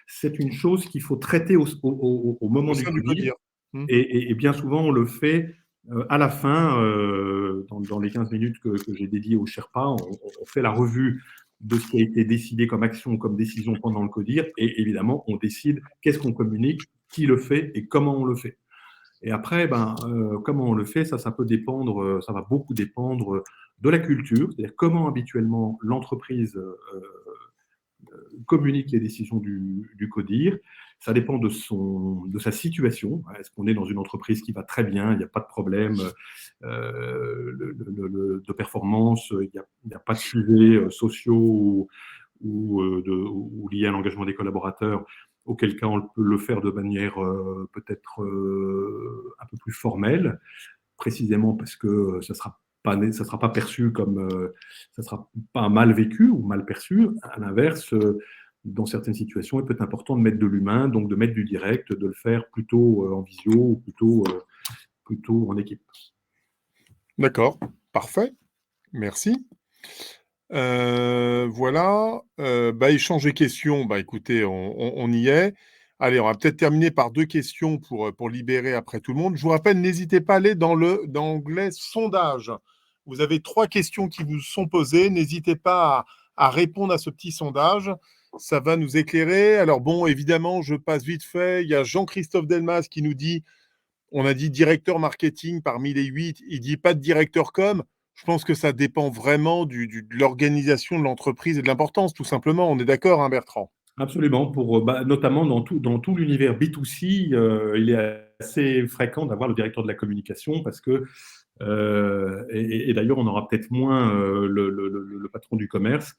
c'est une chose qu'il faut traiter au au moment du sein du CODIR CODIR. Mmh. et bien souvent, on le fait à la fin, dans les 15 minutes que j'ai dédiées au Sherpa, on fait la revue de ce qui a été décidé comme action, comme décision pendant le CODIR et évidemment, on décide qu'est-ce qu'on communique, qui le fait et comment on le fait. Et après, ben, comment on le fait, ça peut dépendre, ça va beaucoup dépendre de la culture, c'est-à-dire comment habituellement l'entreprise communique les décisions du CODIR. Ça dépend de sa situation. Est-ce qu'on est dans une entreprise qui va très bien, il n'y a pas de problème de performance, il n'y a pas de sujets sociaux ou liés à l'engagement des collaborateurs, auquel cas on peut le faire de manière peut-être un peu plus formelle, précisément parce que ça sera pas perçu comme, ça sera pas mal vécu ou mal perçu. À l'inverse, dans certaines situations, il peut être important de mettre de l'humain, donc de mettre du direct, de le faire plutôt en visio ou plutôt en équipe. D'accord, parfait, merci. Voilà, bah, échange et questions, bah, écoutez, on y est. Allez, on va peut-être terminer par 2 questions pour libérer après tout le monde. Je vous rappelle, n'hésitez pas à aller dans l'onglet sondage. Vous avez 3 questions qui vous sont posées. N'hésitez pas à répondre à ce petit sondage. Ça va nous éclairer. Alors bon, évidemment, je passe vite fait. Il y a Jean-Christophe Delmas qui nous dit: «On a dit directeur marketing parmi les 8. Il dit pas de directeur com». Je pense que ça dépend vraiment de l'organisation de l'entreprise et de l'importance, tout simplement. On est d'accord, hein, Bertrand? Absolument, bah, notamment dans tout l'univers B2C, il est assez fréquent d'avoir le directeur de la communication parce que, et d'ailleurs, on aura peut-être moins le patron du commerce,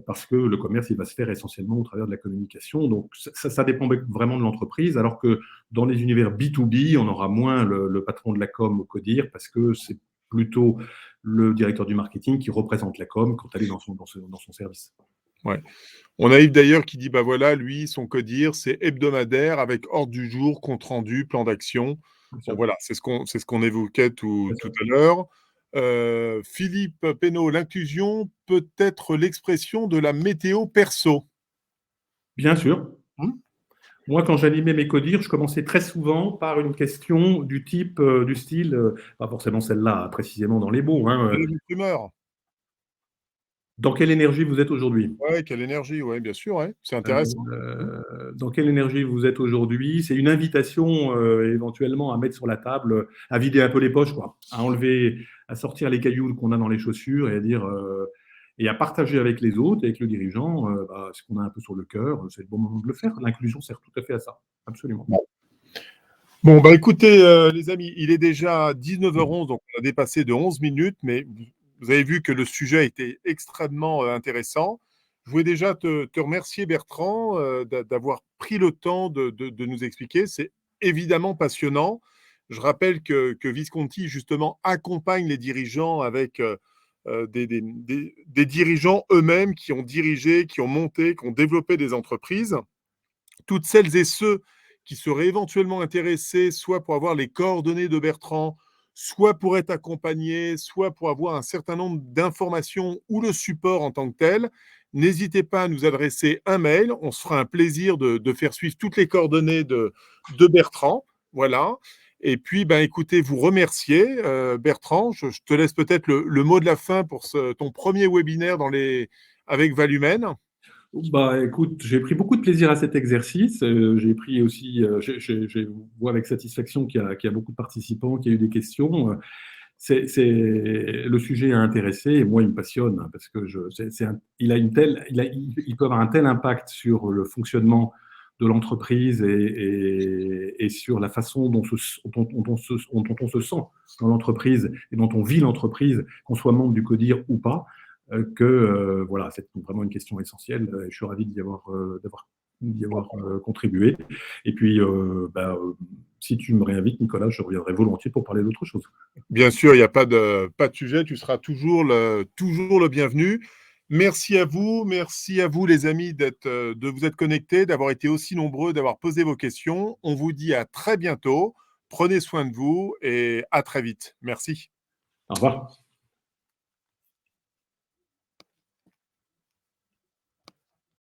parce que le commerce, il va se faire essentiellement au travers de la communication. Donc, ça dépend vraiment de l'entreprise, alors que dans les univers B2B, on aura moins le patron de la com au CODIR, parce que c'est plutôt le directeur du marketing qui représente la com quand elle est dans son service. Ouais. On a Yves d'ailleurs qui dit, bah voilà, lui, son CODIR, c'est hebdomadaire avec ordre du jour, compte rendu, plan d'action. Bien Bon sûr, voilà, c'est ce qu'on évoquait tout bien sûr. à l'heure. Philippe Pénaud, l'inclusion peut être l'expression de la météo perso. Bien sûr. Mmh? Moi, quand j'animais mes codires, je commençais très souvent par une question du type, du style, pas forcément celle-là précisément dans les mots, hein, Quelle est votre humeur? dans quelle énergie vous êtes aujourd'hui? Ouais, quelle énergie, ouais, bien sûr, ouais, c'est intéressant. Mmh. Dans quelle énergie vous êtes aujourd'hui? C'est une invitation éventuellement à mettre sur la table, à vider un peu les poches, quoi, à enlever, à sortir les cailloux qu'on a dans les chaussures et à dire et à partager avec les autres, avec le dirigeant, bah, ce qu'on a un peu sur le cœur. C'est le bon moment de le faire. L'inclusion sert tout à fait à ça, absolument. Bon, bah écoutez, les amis, il est déjà 19h11, donc on a dépassé de 11 minutes, mais vous avez vu que le sujet était extrêmement intéressant. Je voulais déjà te remercier, Bertrand, d'avoir pris le temps de nous expliquer. C'est évidemment passionnant. Je rappelle que Visconti, justement, accompagne les dirigeants avec des dirigeants eux-mêmes qui ont dirigé, qui ont monté, qui ont développé des entreprises. Toutes celles et ceux qui seraient éventuellement intéressés, soit pour avoir les coordonnées de Bertrand, soit pour être accompagnés, soit pour avoir un certain nombre d'informations ou le support en tant que tel, n'hésitez pas à nous adresser un mail. On se fera un plaisir de faire suivre toutes les coordonnées de Bertrand. Voilà. Et puis, ben, écoutez, vous remercier, Bertrand. Je te laisse peut-être le mot de la fin pour ton premier webinaire avec Valumène. Bah, écoute, j'ai pris beaucoup de plaisir à cet exercice. J'ai pris aussi, je vois avec satisfaction qu'il y a beaucoup de participants, qu'il y a eu des questions. Le sujet a intéressé et moi, il me passionne hein, parce que il peut avoir un tel impact sur le fonctionnement de l'entreprise et sur la façon dont on se sent dans l'entreprise et dont on vit l'entreprise, qu'on soit membre du CODIR ou pas, voilà, c'est vraiment une question essentielle. Je suis ravi d'y avoir contribué. Et puis, si tu me réinvites, Nicolas, je reviendrai volontiers pour parler d'autre chose. Bien sûr, il n'y a pas de sujet, tu seras toujours le bienvenu. Merci à vous les amis de vous être connectés, d'avoir été aussi nombreux, d'avoir posé vos questions. On vous dit à très bientôt. Prenez soin de vous et à très vite. Merci. Au revoir.